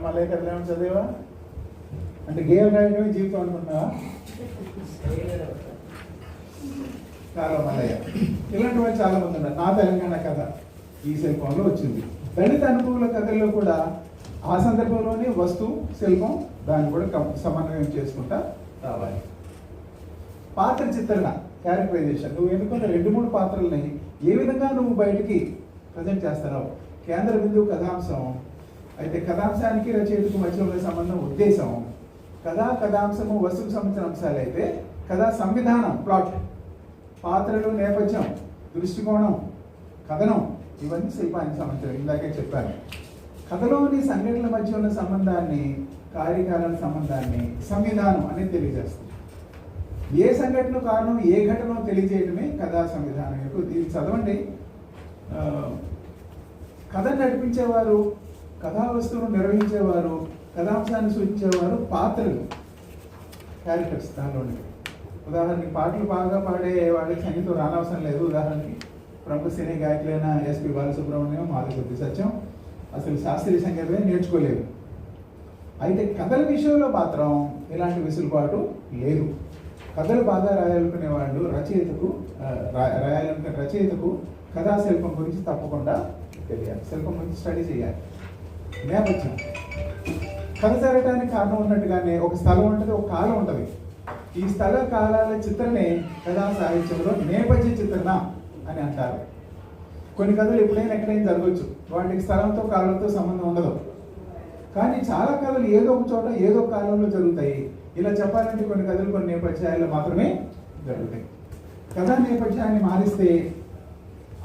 మల్లయ్య గారు ఏమో చదివా అంటే గేమ్ రాయడమే జీవితం అనుకుంటున్నావా? కాలువ మల్లయ్య ఇలాంటి వాళ్ళు చాలా మంది ఉన్నారు. నా తెలంగాణ కథ ఈ శిల్పంలో వచ్చింది. దళిత అనుభవాల కథల్లో కూడా ఆ సందర్భంలోనే వస్తువు శిల్పం దాన్ని కూడా సమన్వయం చేసుకుంటా రావాలి. పాత్ర చిత్రణ, క్యారెక్టరైజేషన్, నువ్వు ఎన్నుకున్న 2-3 పాత్రల్ని ఏ విధంగా నువ్వు బయటికి ప్రజెంట్ చేస్తున్నావు. కేంద్ర బిందువు కథాంశం అయితే కథాంశానికి రచయితకు మధ్య ఉన్న సంబంధం ఉద్దేశం. కథాంశము వస్తువుకు సంబంధించిన అంశాలు అయితే కథా సంవిధానం, ప్లాట్, పాత్రలు, నేపథ్యం, దృష్టికోణం, కథనం ఇవన్నీ శిల్పానికి సంబంధించినవి. ఇందాకే చెప్పాను. కథలోని సంఘటనల మధ్య ఉన్న సంబంధాన్ని, కార్యకారణ సంబంధాన్ని సంవిధానం అనేది తెలియజేస్తుంది. ఏ సంఘటన కారణం, ఏ ఘటన తెలియజేయడమే కథా సంవిధానం యొక్క. ఇది చదవండి. కథను నడిపించేవారు, కథా వస్తువును నిర్వహించేవారు, కథాంశాన్ని సూచించేవారు పాత్రలు, క్యారెక్టర్స్. దానిలోని ఉదాహరణకి పాటలు బాగా పాడే వాళ్ళకి సంగీతం రానవసరం లేదు. ఉదాహరణకి ప్రముఖ సినీ గాయకులైన ఎస్పి బాలసుబ్రహ్మణ్యం, మాధురి సత్యం అసలు శాస్త్రీయ సంగీతమే నేర్చుకోలేదు. అయితే కథల విషయంలో మాత్రం ఇలాంటి వెసులుబాటు లేదు. కథలు బాగా రాయాలనుకునే వాళ్ళు రచయితకు కథా శిల్పం గురించి తప్పకుండా తెలియాలి. శిల్పం గురించి స్టడీ చేయాలి. నేపథ్యం, కథ జరగడానికి కారణం ఉన్నట్టుగానే ఒక స్థలం ఉంటుంది, ఒక కాలం ఉంటుంది. ఈ స్థల కాలాల చిత్రనే కథా సాహిత్యంలో నేపథ్య చిత్రణ అని అంటారు. కొన్ని కథలు ఎప్పుడైనా ఎక్కడైనా జరగవచ్చు, వాటికి స్థలంతో కాలంతో సంబంధం ఉండదు. కానీ చాలా కథలు ఏదో ఒక చోట ఏదో ఒక కాలంలో జరుగుతాయి. ఇలా చెప్పాలంటే కొన్ని కథలు కొన్ని నేపథ్యాల్లో మాత్రమే జరుగుతాయి. కథా నేపథ్యాన్ని మారిస్తే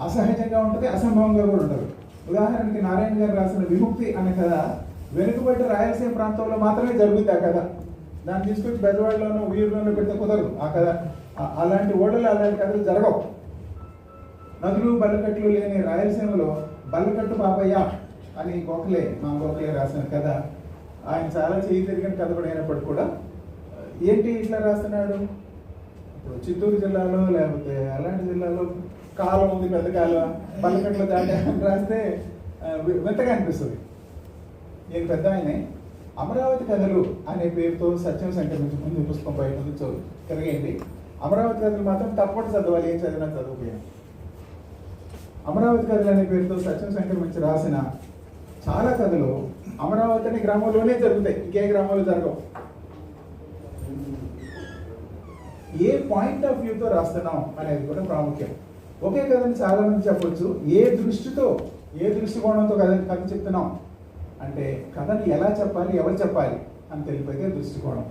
అసహజంగా ఉంటుంది, అసంభవంగా కూడా ఉంటుంది. ఉదాహరణకి నారాయణ గారు రాసిన విముక్తి అనే కథ వెనుకబడి రాయలసీమ ప్రాంతంలో మాత్రమే జరుగుతుంది. ఆ కథ దాన్ని తీసుకొచ్చి బెజవాడలోనూ ఊరిలోనూ పెడితే కుదరదు. ఆ కథ అలాంటి ఓడలు అలాంటి కథలు జరగవు. నదులు బల్లకట్లు లేని రాయలసీమలో బల్లకట్టు పాపయ్య అని మా గోఖలే రాసిన కథ. ఆయన చాలా చేయి తిరిగిన కథ కూడా అయినప్పటికీ కూడా ఏంటి ఇట్లా రాస్తున్నాడు. ఇప్పుడు చిత్తూరు జిల్లాలో లేకపోతే అలాంటి జిల్లాలో కాలం ఉంది, పెద్ద కాలం, బల్లకట్ల దాటి రాస్తే వింతగా అనిపిస్తుంది. నేను పెద్ద ఆయనే అమరావతి కథలు అనే పేరుతో సత్యం సంక్రమించి ముందు పుస్తకం బయట ఉంది, తిరగండి. అమరావతి కథలు మాత్రం తప్పకుండా చదవాలి, ఏం చదివినా చదువుకోయాను. అమరావతి కథలు అనే పేరుతో సత్యం సంక్రమించి రాసిన చాలా కథలు అమరావతి అనే గ్రామంలోనే జరుగుతాయి, ఇంకే గ్రామంలో జరగవు. ఏ పాయింట్ ఆఫ్ వ్యూతో రాస్తున్నాం అనేది కూడా ప్రాముఖ్యం. ఒకే కథని చాలా మంది చెప్పొచ్చు. ఏ దృష్టికోణంతో కథ చెప్తున్నాం అంటే కథని ఎలా చెప్పాలి, ఎవరు చెప్పాలి అని తెలిపైతే దృష్టికోణం.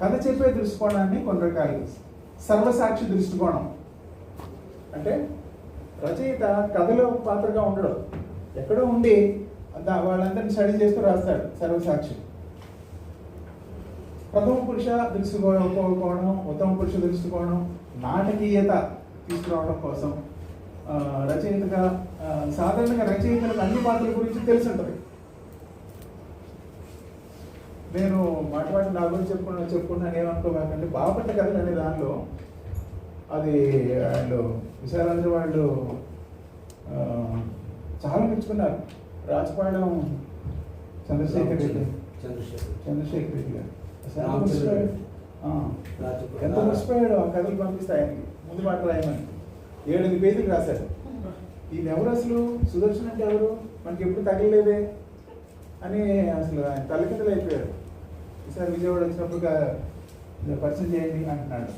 కథ చెప్పే దృష్టికోణాన్ని కొన్ని రకాలు. సర్వసాక్షి దృష్టికోణం అంటే రచయిత కథలో పాత్రగా ఉండడం, ఎక్కడో ఉండి వాళ్ళందరినీ స్టడీ చేస్తూ రాస్తాడు, సర్వసాక్షి. ప్రథమ పురుష దృష్టికోణం, ఉత్తమ పురుష దృష్టికోణం, నాటకీయత తీసుకురావడం కోసం రచయితగా సాధారణంగా రచయితలకు అన్ని పాత్రల గురించి తెలిసి ఉంటుంది. నేను మాట నా గురించి చెప్పుకున్నాను ఏమనుకోవాలంటే బాపట్ల కథలు అనే దానిలో అది వాళ్ళు విశాలాంధ్ర వాళ్ళు చాలా మెచ్చుకున్నారు. రాజపాళెం చంద్రశేఖర్ రెడ్డి గారు ఎంత ముచ్చిపోయాడు. ఆ కథలు పంపిస్తే ఆయనకి ముందు మాట రాయమని 7 పేజీలు రాశాడు. ఈయన ఎవరు అసలు, సుదర్శన్ అంటే ఎవరు, మనకి ఎప్పుడు తగలలేదే అని అసలు ఆయన తల్లికిందలు అయిపోయాడు. ఈసారి విజయవాడ వచ్చినప్పుడు పరిచయం చేయండి అంటున్నాడు.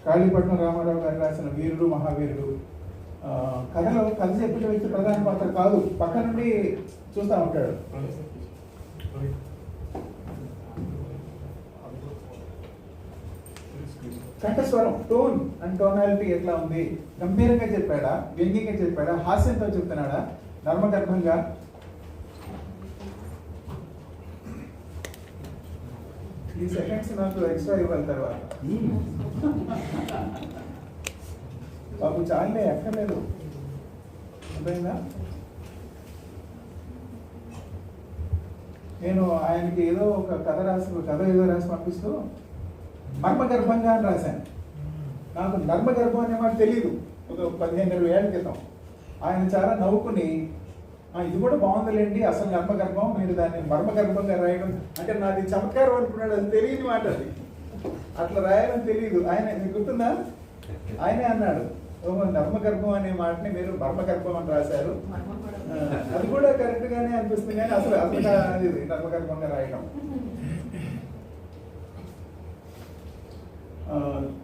కాళీపట్నం రామారావు గారు రాసిన వీరుడు మహావీరుడు కథలో కథ చెప్పిన వ్యక్తి ప్రధాన పాత్ర కాదు, పక్క నుండి చూస్తూ ఉంటాడు. కంఠస్వరం, టోన్ అండ్ టోనాలిటీ ఎట్లా ఉంది, గంభీరంగా చెప్పాడా, వ్యంగ్యంగా చెప్పాడా, హాస్యంతో చెప్తున్నాడా, నర్మగర్భంగా. ఈ సెకండ్స్ నాకు ఎక్స్ట్రా ఇవ్వాలి తర్వాత. బాబు చాలే, ఎక్కర్లేదు, అర్థమైందా? నేను ఆయనకి ఏదో ఒక కథ ఏదో రాసి పంపిస్తూ మర్మగర్భంగా అని రాశాను. నాకు నర్మగర్భం అనే మాట తెలియదు. ఒక 15-20 ఏళ్ళ క్రితం ఆయన చాలా నవ్వుకుని ఇది కూడా బాగుందిలేండి, అసలు నర్మగర్భం, మీరు దాన్ని మర్మగర్భంగా రాయడం అంటే నాది చమత్కారం అనుకున్నాడు. అది తెలియని మాట, అది అట్లా రాయాలని తెలియదు. ఆయన మీకు గుర్తుందా, ఆయనే అన్నాడు, ఓహో నర్మగర్భం అనే మాటని మీరు మర్మగర్భం అని రాశారు. అది కూడా కరెక్ట్ గానే అనిపిస్తుంది, కానీ అసలు అది నర్మగర్భంగా రాయడం.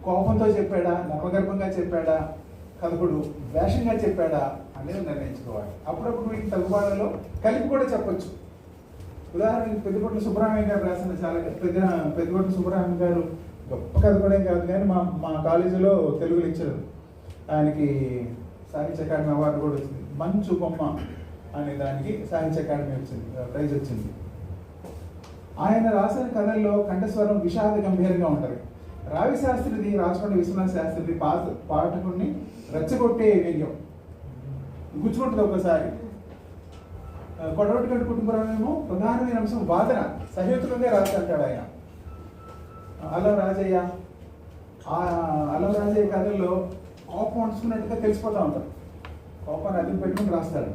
కోపంతో చెప్పాడా, నర్మగర్భంగా చెప్పాడా, కథకుడు వేషంగా చెప్పాడా అనేది నిర్ణయించుకోవాలి. అప్పుడప్పుడు వీటికి తగ్గుబాటులో కలిపి కూడా చెప్పొచ్చు. ఉదాహరణకి పెద్దపట్ల సుబ్రహ్మణ్యం గారు రాసిన పెద్దపట్ల సుబ్రహ్మణ్యం గారు గొప్ప కథ కూడా కాదు, కానీ మా కాలేజీలో తెలుగు లెక్చరర్, ఆయనకి సాహిత్య అకాడమీ అవార్డు కూడా వచ్చింది. మంచు బొమ్మ అనే దానికి సాహిత్య అకాడమీ ప్రైజ్ వచ్చింది. ఆయన రాసిన కథల్లో కంఠస్వరం విషాద గంభీరంగా ఉంటుంది. రావి శాస్త్రిది, రాజకొండ విశ్వనాథ శాస్త్రిది పాఠకుడిని రెచ్చగొట్టే వ్యంగ్యం, గుచ్చుకుంటుంది ఒకసారి. కొడవటిగడ్డ కుటుంబరామేమో ప్రధానమైన అంశం వాదన, సహేతుకంగా రాస్తుంటాడు ఆయన. అల్లం రాజయ్య కథల్లో కోపం అణుచుకున్నట్టుగా తెలిసిపోతూ ఉంటారు. కోపాన్ని అదుపు పెట్టుకుని రాస్తాడు.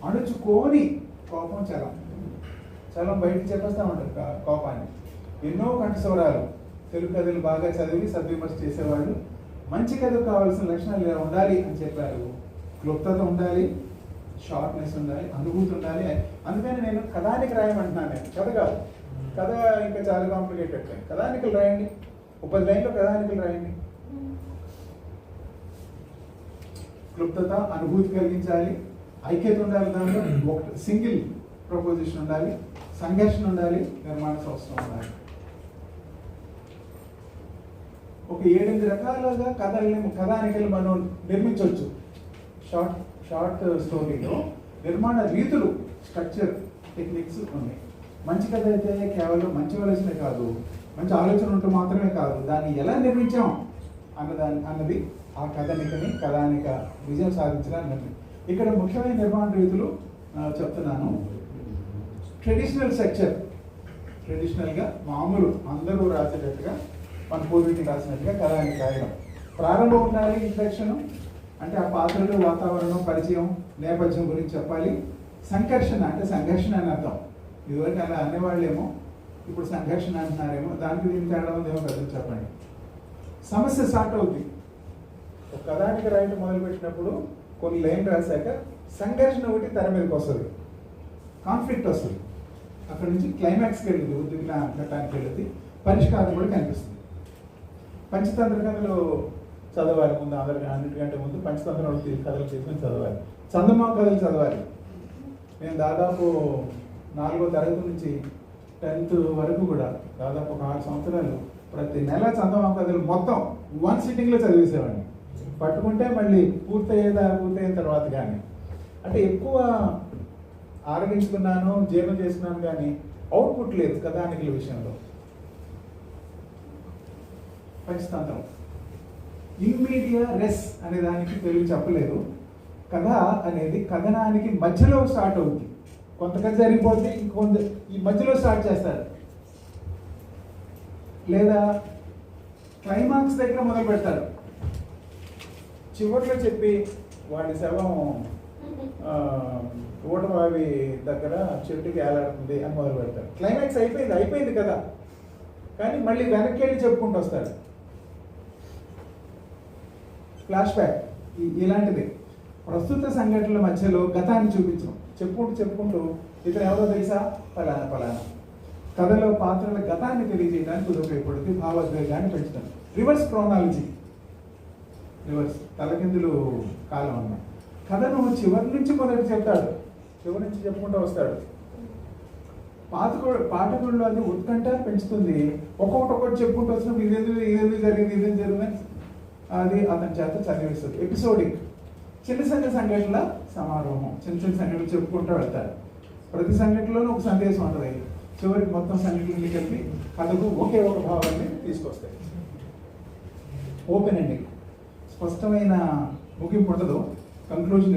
అణుచుకోని కోపం చలం బయటకు చెప్పేస్తూ ఉంటారు కోపాన్ని. ఎన్నో కంఠస్వరాలు. తెలుగు కథలు బాగా చదివి సద్విమర్శ చేసేవాళ్ళు మంచి కథకు కావాల్సిన లక్షణాలు ఇలా ఉండాలి అని చెప్పారు. క్లుప్తత ఉండాలి, షార్ట్నెస్ ఉండాలి, అనుభూతి ఉండాలి. అందుకని నేను కథానికి రాయమంటున్నాను. నేను కథ కాదు, కథ ఇంకా చాలా కాంప్లికేటెడ్. కథానికలు రాయండి, 10 లైన్లో కథానికలు రాయండి. క్లుప్తత, అనుభూతి కలిగించాలి, ఐక్యత ఉండాలి, దాంట్లో ఒక సింగిల్ ప్రపోజిషన్ ఉండాలి, సంఘర్షణ ఉండాలి, నిర్మాణ సంవత్సరం ఉండాలి. ఒక 7-8 రకాలుగా కథానికలు మనం నిర్మించవచ్చు. షార్ట్ స్టోరీలో నిర్మాణ రీతులు, స్ట్రక్చర్, టెక్నిక్స్ ఉన్నాయి. మంచి కథ అయితే కేవలం మంచి ఆలోచనే కాదు, మంచి ఆలోచన ఉంటూ మాత్రమే కాదు, దాన్ని ఎలా నిర్మించాం అన్నది ఆ కథానిక విజయం సాధించడానికి. ఇక్కడ ముఖ్యమైన నిర్మాణ రీతులు చెప్తున్నాను. ట్రెడిషనల్ స్ట్రక్చర్, ట్రెడిషనల్గా మామూలు అందరూ రాసేటట్టుగా, మన పూర్వీకులు రాసినట్టుగా కథానికి రాయడం. ప్రారంభం ఉండాలి, ఇంట్రడక్షన్ అంటే ఆ పాత్రలు, వాతావరణం, పరిచయం, నేపథ్యం గురించి చెప్పాలి. సంఘర్షణ అంటే సంఘర్షణ అని అర్థం. ఇదివరకు అలా అనేవాళ్ళేమో, ఇప్పుడు సంఘర్షణ అంటున్నారేమో, దానికి దీనికి తేడా ఉందేమో కదా చెప్పండి. సమస్య స్టార్ట్ అవుతుంది. ఒక కథానికి రాయడం మొదలుపెట్టినప్పుడు కొన్ని లైన్ రాశాక సంఘర్షణ ఒకటి తెర మీదకి వస్తుంది, కాన్ఫ్లిక్ట్ వస్తుంది. అక్కడ నుంచి క్లైమాక్స్కి వెళ్ళింది, ఉద్దిగ్న ఘట్టానికి వెళ్ళింది, పరిష్కారం కూడా కనిపిస్తుంది. పంచతంత్ర కథలు చదవాలి ముందు, అన్నిటికంటే ముందు పంచతంత్ర కథలు తీసుకొని చదవాలి. చందమామ కథలు చదవాలి. నేను దాదాపు 4వ తరగతి నుంచి 10th వరకు కూడా దాదాపు ఒక 6 సంవత్సరాలు ప్రతి నెల చందమామ కథలు మొత్తం 1 సిట్టింగ్లో చదివేసేవాడిని. పట్టుకుంటే మళ్ళీ పూర్తయిన తర్వాత కానీ, అంటే ఎక్కువ ఆరగించుకున్నాను, జీర్ణం చేసుకున్నాను, కానీ అవుట్పుట్ లేదు కథానికల విషయంలో. పంచతంత్రం ఇమ్మీడియా రెస్ అనే దానికి తెలుగు చెప్పలేదు. కథ అనేది కథనానికి మధ్యలో స్టార్ట్ అవుతుంది. కొంత కథ జరిగిపోతే ఇంకొంత ఈ మధ్యలో స్టార్ట్ చేస్తారు, లేదా క్లైమాక్స్ దగ్గర మొదలు పెడతారు. చివరిలో చెప్పి వాడి శవం ఊటబావి దగ్గర చెట్టుకి ఏలాడుతుంది అని మొదలు పెడతారు. క్లైమాక్స్ అయిపోయింది కదా, కానీ మళ్ళీ వెనక్కి వెళ్ళి చెప్పుకుంటూ వస్తారు. ఫ్లాష్ బ్యాక్ ఇలాంటిది. ప్రస్తుత సంఘటనల మధ్యలో గతాన్ని చూపించడం, చెప్పుకుంటూ ఇతను ఎవరో తెలుసా, ఫలానా. కథలో పాత్రల గతాన్ని తెలియజేయడానికి ఉపయోగపడుతుంది, భావోద్వేగాన్ని పెంచుతాను. రివర్స్ క్రోనాలజీ, రివర్స్ తలకిందులు కాలం అన్న కథను చివరి నుంచి మొదటి చెప్తాడు, చివరి నుంచి చెప్పుకుంటూ వస్తాడు. పాఠకుల్లో అది ఉత్కంఠ పెంచుతుంది. ఒక్కొక్కటి చెప్పుకుంటూ వచ్చినప్పుడు ఇదేందుకు జరిగింది అది అతని చేత చదివిస్తుంది. ఎపిసోడిక్, చిన్న సంఘటనల సమారోహం, చిన్న సంఘటనలు చెప్పుకుంటూ వెళ్తారు. ప్రతి సంఘటనలోనూ ఒక సందేశం ఉంటుంది. చివరికి మొత్తం సంఘటనలు కలిపి కథకు ఒకే ఒక భావాన్ని తీసుకొస్తాయి. ఓపెన్ ఎండింగ్, స్పష్టమైన ముగింపు ఉండదు, కంక్లూజన్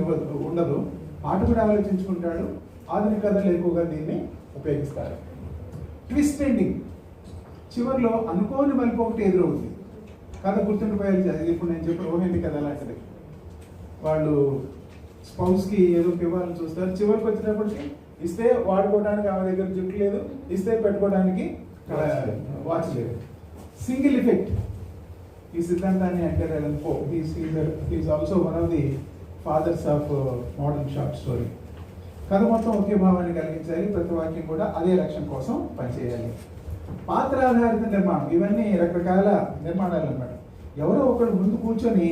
ఉండదు. పాఠకుడు ఆలోచించుకుంటాడు. ఆధునిక కథలు ఎక్కువగా దీన్ని ఉపయోగిస్తారు. ట్విస్ట్ ఎండింగ్, చివరిలో అనుకోని మలుపు ఒకటి ఎదురవుతుంది. కథ గుర్తుండిపోయాలి. ఇప్పుడు నేను చెప్పిన ఓహేంది కథ అలాంటిది. వాళ్ళు స్పౌస్కి ఏదో ఇవ్వాలని చూస్తారు, చివరికి వచ్చినప్పటికి ఇస్తే వాడుకోవడానికి ఆమె దగ్గర జుట్టు లేదు, ఇస్తే పెట్టుకోవడానికి వాచ్ లేదు. Single effect. ఈ సిద్ధాంతాన్ని Edgar Allan Poe, he's also one of the fathers of modern short story. కథ మొత్తం ఒకే భావాన్ని కలిగించాలి, ప్రతి వాక్యం కూడా అదే లక్ష్యం కోసం పనిచేయాలి. పాత్రాధారిత నిర్మాణం, ఇవన్నీ రకరకాల నిర్మాణాలు అన్నమాట. ఎవరో ఒకడు ముందు కూర్చొని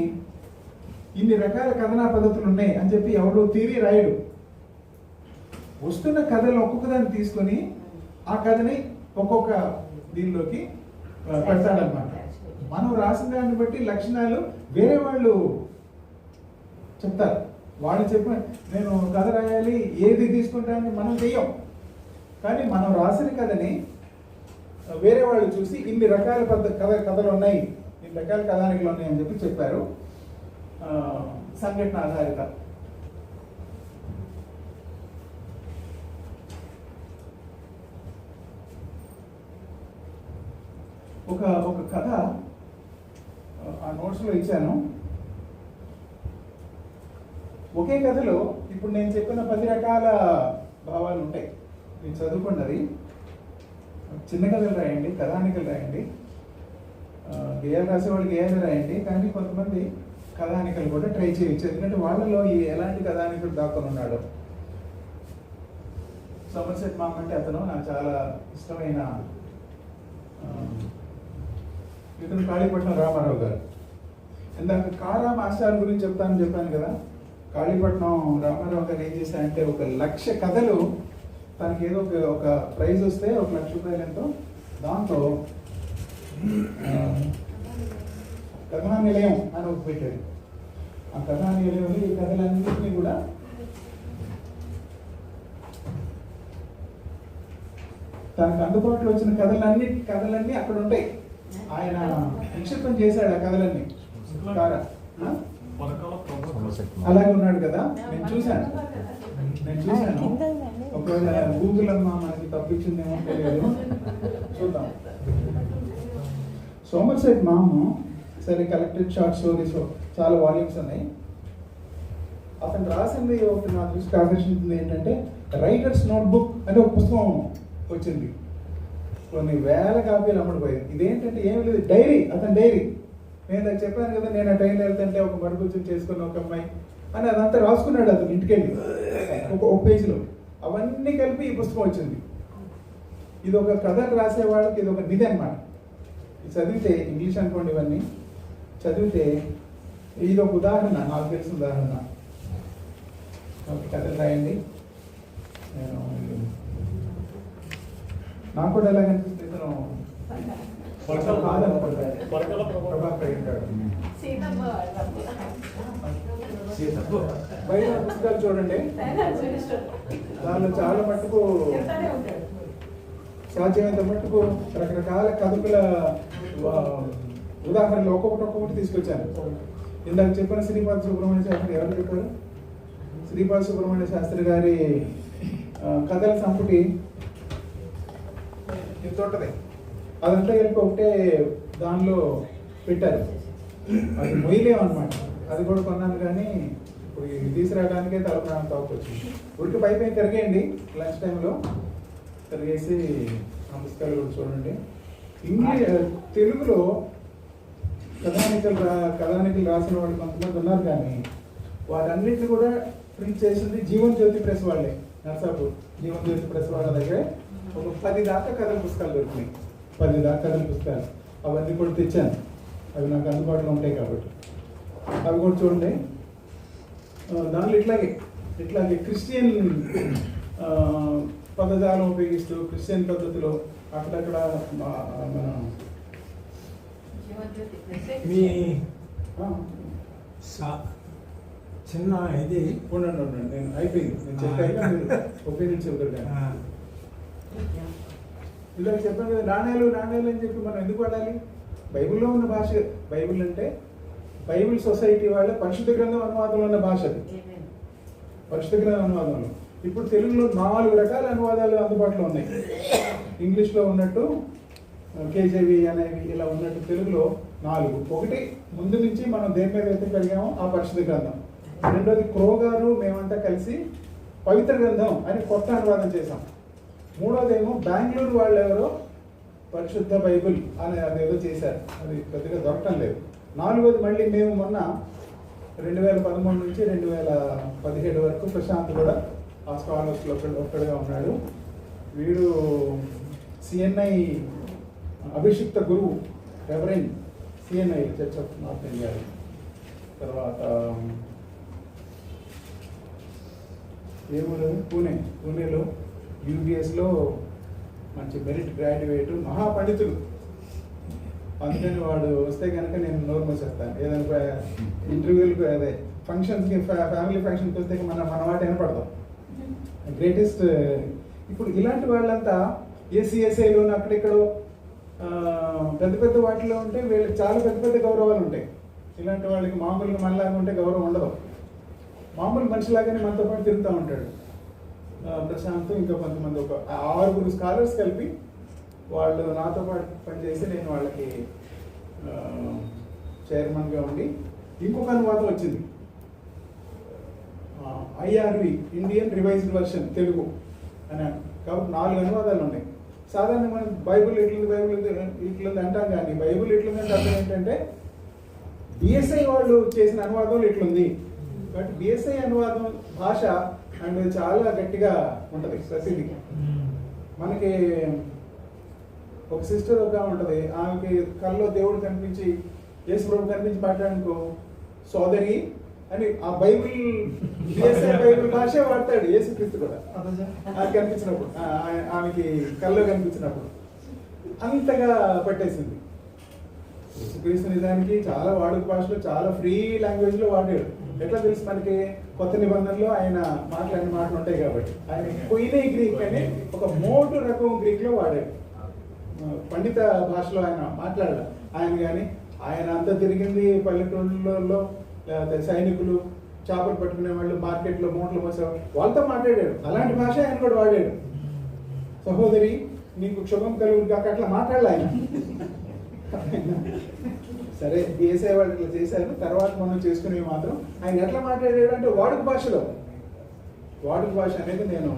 ఇన్ని రకాల కథనా పద్ధతులు ఉన్నాయి అని చెప్పి ఎవరో థియరీ రాయడు. వస్తున్న కథలు ఒక్కొక్కదాన్ని తీసుకొని ఆ కథని ఒక్కొక్క దీనిలోకి పెడతాడనమాట. మనం రాసిన దాన్ని బట్టి లక్షణాలు వేరే వాళ్ళు చెప్తారు. వాళ్ళు చెప్పిన నేను కథ రాయాలి ఏది తీసుకుంటానని మనం చెయ్యం, కానీ మనం రాసిన కథని వేరే వాళ్ళు చూసి ఇన్ని రకాల కథలు ఉన్నాయి, ఇన్ని రకాల కథానికలు ఉన్నాయి అని చెప్పి చెప్పారు. సంఘటన ఆధారిత. ఒక కథ ఆ నోట్స్లో ఇచ్చాను. ఒకే కథలో ఇప్పుడు నేను చెప్పిన 10 రకాల భావాలు ఉంటాయి. మీరు చదువుకున్నది చిన్న కథలు రాయండి, కథానికలు రాయండి, గేయాలు రాసేవాళ్ళు గేయాలు రాయండి, కానీ కొంతమంది కథానికలు కూడా ట్రై చేయొచ్చు. ఎందుకంటే వాళ్ళలో ఎలాంటి కథానికుడు దాక్కుని ఉన్నాడు. సోమర్సెట్ మామ్ అంటే అతను నాకు చాలా ఇష్టమైన ఇతను కాళీపట్నం రామారావు గారు. ఇందాక కారా మాస్టర్ గురించి చెప్పాను కదా. కాళీపట్నం రామారావు గారు ఏం చేశారంటే 1,00,000 కథలు, తనకి ఏదో ఒక ప్రైజ్ వస్తే 1,00,000 రూపాయలు ఎంతో, దాంతో కథానిలయం అని ఒకటి పెట్టాడు. ఆ కథానిలయంలో ఈ కథలన్నింటినీ కూడా తనకు అందుబాటులో వచ్చిన కథలన్నీ అక్కడ ఉంటాయి. ఆయన నిక్షిప్తం చేశాడు ఆ కథలన్నీ. అలాగే ఉన్నాడు కదా. నేను చూశాను. ఒకవేళ గూగుల్ అమ్మా మనకి తప్పించిందేమో తెలియదు, చూద్దాం. సోమర్సెట్ మామ్ సరే కలెక్టెడ్ షార్ట్ స్టోరీస్ చాలా వాల్యూమ్స్ ఉన్నాయి. అతను రాసింది ఒకటి నా దృష్టికి ఆకర్షించింది ఏంటంటే రైటర్స్ నోట్బుక్ అనే ఒక పుస్తకం వచ్చింది. కొన్ని వేల కాపీలు అమ్ముడుపోయింది. ఇదేంటంటే ఏమి లేదు, డైరీ. అతని డైరీ. నేను నాకు చెప్పాను కదా, నేను ఆ ట్రైన్లో వెళ్తుంటే ఒక మరుగుజ్జు చేసుకుని ఒక అమ్మాయి అని అదంతా రాసుకున్నాడు అతను ఇంటికెళ్ళి ఒక పేజీలో. అవన్నీ కలిపి ఈ పుస్తకం వచ్చింది. ఇది ఒక కథలు రాసే వాళ్ళకి ఇది ఒక నిధి అనమాట. ఇది చదివితే ఇంగ్లీష్ అనుకోండి, ఇవన్నీ చదివితే ఇది ఒక ఉదాహరణ, నాకు తెలిసిన ఉదాహరణ. కథలు రాయండి. నేను నాకు కూడా ఎలా కనిపిస్తుంది, ఇతను బయట పుస్తకాలు చూడండి, దానిలో చాలా మట్టుకు సాధ్యమైనంత మట్టుకు రకరకాల కథకుల ఉదాహరణలు ఒక్కొక్కటి తీసుకొచ్చాను. ఇందాక చెప్పిన శ్రీపాద సుబ్రహ్మణ్య శాస్త్రి ఎవరు చెప్పారు? శ్రీపాద సుబ్రహ్మణ్య శాస్త్రి గారి కథల సంపుటి ఇంత ఉంటుంది. అదంతా కలిపి ఒకటే దానిలో పెట్టారు. అది మొయ్యలేమన్నమాట. అది కూడా కొన్నాను, కానీ ఇప్పుడు ఇది తీసుకురావడానికే తలపడానికి వచ్చింది. ఉడికి పైపైన తిరిగేయండి లంచ్ టైంలో, తిరిగేసి ఆ పుస్తకాలు కూడా చూడండి. తెలుగులో కథానికలు రాసిన వాళ్ళు కొంతమంది ఉన్నారు, కానీ వాటన్నిటిని కూడా ప్రింట్ చేసింది జీవన్ జ్యోతి ప్రెస్ వాళ్ళే. నర్సాపూర్ జీవన్ జ్యోతి ప్రెస్ వాళ్ళ దగ్గర ఒక 10 దాకా కథల పుస్తకాలు దొరికినాయి. 10 దాకా కథల పుస్తకాలు. అవన్నీ కూడా తెచ్చాను, అవి నాకు అందుబాటులో ఉంటాయి కాబట్టి అవి కూడా చూడండి. దానిలో ఇట్లాగే క్రిస్టియన్ పదజాలం ఉపయోగిస్తూ క్రిస్టియన్ పద్ధతిలో అక్కడక్కడ మన మీ చిన్న ఇది ఉండండి నేను అయిపోయింది. నేను చెప్పాక మీరు ఒపీనియన్ చెప్తారు. కానీ ఇలా చెప్పాను కదా, నాణ్యాలు అని చెప్పి మనం ఎందుకు వాడాలి? బైబిల్లో ఉన్న భాష. బైబిల్ అంటే బైబిల్ సొసైటీ వాళ్ళ పరిశుద్ధ గ్రంథం అనువాదంలో ఉన్న భాష అది. పరిశుద్ధ గ్రంథం అనువాదంలో ఇప్పుడు తెలుగులో 4 రకాల అనువాదాలు అందుబాటులో ఉన్నాయి. ఇంగ్లీష్లో ఉన్నట్టు కేజేవి అనేవి ఇలా ఉన్నట్టు తెలుగులో 4. ఒకటి ముందు నుంచి మనం దేని మీద అయితే కలిగామో ఆ పరిశుద్ధ గ్రంథం. రెండోది క్రో గారు మేమంతా కలిసి పవిత్ర గ్రంథం అని కొత్త అనువాదం చేసాం. మూడోదేమో బెంగళూరు వాళ్ళు ఎవరో పరిశుద్ధ బైబిల్ అని అదేదో చేశారు, అది పెద్దగా దొరకటం లేదు. 4వది మళ్ళీ మేము మొన్న 2013 నుంచి 2017 వరకు ప్రశాంత్ కూడా ఆ స్కాలర్స్లో ఒక్కడిగా ఉన్నాడు. వీడు సిఎన్ఐ అభిషిక్త గురువు, reverend CNI church of north India. తర్వాత ఏమూరు పూణేలో యూబిఎస్లో మంచి మెరిట్ గ్రాడ్యుయేట్, మహాపండితుడు. అందుకని వాడు వస్తే కనుక నేను నోరు మూసేస్తాను. ఏదైనా ఇంటర్వ్యూలకు అదే ఫంక్షన్స్కి ఫ్యామిలీ ఫంక్షన్కి వస్తే మన మాట వినపడతాం. గ్రేటెస్ట్. ఇప్పుడు ఇలాంటి వాళ్ళంతా ఏసీఎస్ఐలోను అక్కడిక్కడో పెద్ద పెద్ద వాటిలో ఉంటే వీళ్ళకి చాలా పెద్ద పెద్ద గౌరవాలు ఉంటాయి. ఇలాంటి వాళ్ళకి మామూలుగా మనలాగా ఉంటే గౌరవం ఉండదు. మామూలు మనిషిలాగానే మనతో పాటు తిరుగుతూ ఉంటాడు. ప్రశాంత్ ఇంకా కొంతమంది ఒక 6 స్కాలర్స్ కలిపి వాళ్ళు నాతో పాటు పనిచేసి నేను వాళ్ళకి చైర్మన్గా ఉండి ఇంకొక అనువాదం వచ్చింది, IRV Indian revised version Telugu అని. కాబట్టి 4 అనువాదాలు ఉన్నాయి. సాధారణంగా మనం బైబుల్ ఇట్లుంది అంటాం, కానీ బైబుల్ ఇట్లుందంటే అర్థం ఏంటంటే బిఎస్ఐ వాళ్ళు చేసిన అనువాదం ఇట్లుంది. బట్ బిఎస్ఐ అనువాదం భాష అండ్ చాలా గట్టిగా ఉంటుంది, ప్రసిద్ధి. మనకి ఒక సిస్టర్ ఒక ఉంటుంది, ఆమెకి కల్లో దేవుడు కనిపించి యేసు ప్రభు కనిపించి మాట్లాడుకో సోదరి అని ఆ బైబిల్ బిఎస్ఐ బైబిల్ భాషే వాడతాడు యేసుక్రీస్తు కూడా. అది కనిపించినప్పుడు, ఆమెకి కల్లో కనిపించినప్పుడు అంతగా పట్టేసింది. యేసుక్రీస్తు నిజానికి చాలా వాడుక భాషలో చాలా ఫ్రీ లాంగ్వేజ్లో వాడాడు. ఎట్లా తెలుసు మనకి? కొత్త నిబంధనలో ఆయన మాట్లాడిన మాటలు ఉంటాయి కాబట్టి. ఆయన కొయినే గ్రీక్ అని ఒక మోటు రకం గ్రీక్లో వాడాడు. పండిత భాషలో ఆయన మాట్లాడాడు. ఆయన కానీ ఆయన అంతా తిరిగింది పల్లెటూళ్ళలో, లేకపోతే సైనికులు చేపలు పట్టుకునే వాళ్ళు మార్కెట్లో మూటలు మోసేవాళ్ళు, వాళ్ళతో మాట్లాడాడు. అలాంటి భాష ఆయన కూడా వాడాడు. సహోదరి నీకు క్షుభం కలుగురు కాక అట్లా మాట్లాడాలి ఆయన. సరే బిఎస్ఐ వాళ్ళు ఇట్లా చేశారు. తర్వాత మనం చేసుకునేవి మాత్రం ఆయన ఎట్లా మాట్లాడాడు అంటే వాడుక భాషలో. వాడుక భాష అనేది నేను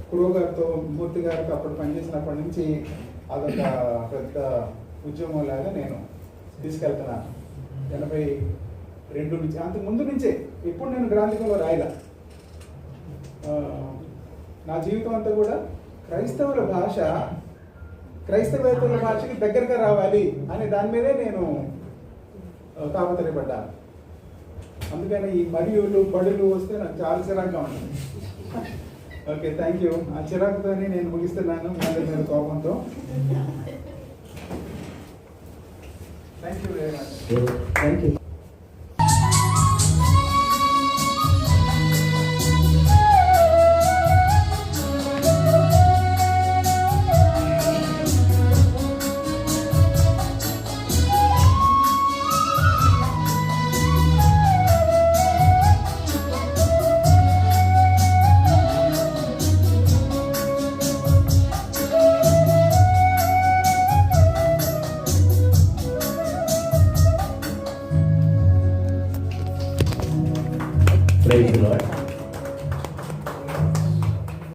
కురో గారితో, మూర్తి గారితో అప్పుడు పనిచేసినప్పటి నుంచి అదొక పెద్ద ఉద్యమం లాగా నేను తీసుకెళ్తున్నాను. 82 నుంచి, అంతకు ముందు నుంచే. ఇప్పుడు నేను గ్రాంధికంలో రాయలా. నా జీవితం అంతా కూడా క్రైస్తవుల భాష, క్రైస్తవేతరుల భాషకి దగ్గరగా రావాలి అనే దాని మీదే నేను తాపత్రయపడ్డాను. అందుకని ఈ మరియులు బడులు వస్తే నాకు చాలా చిరాకుగా ఉంటుంది. Okay, thank you. ఆ చిరాకుతోనే నేను ముగిస్తున్నాను, మీద కోపంతో. Thank you very much. Thank you. Praise the Lord.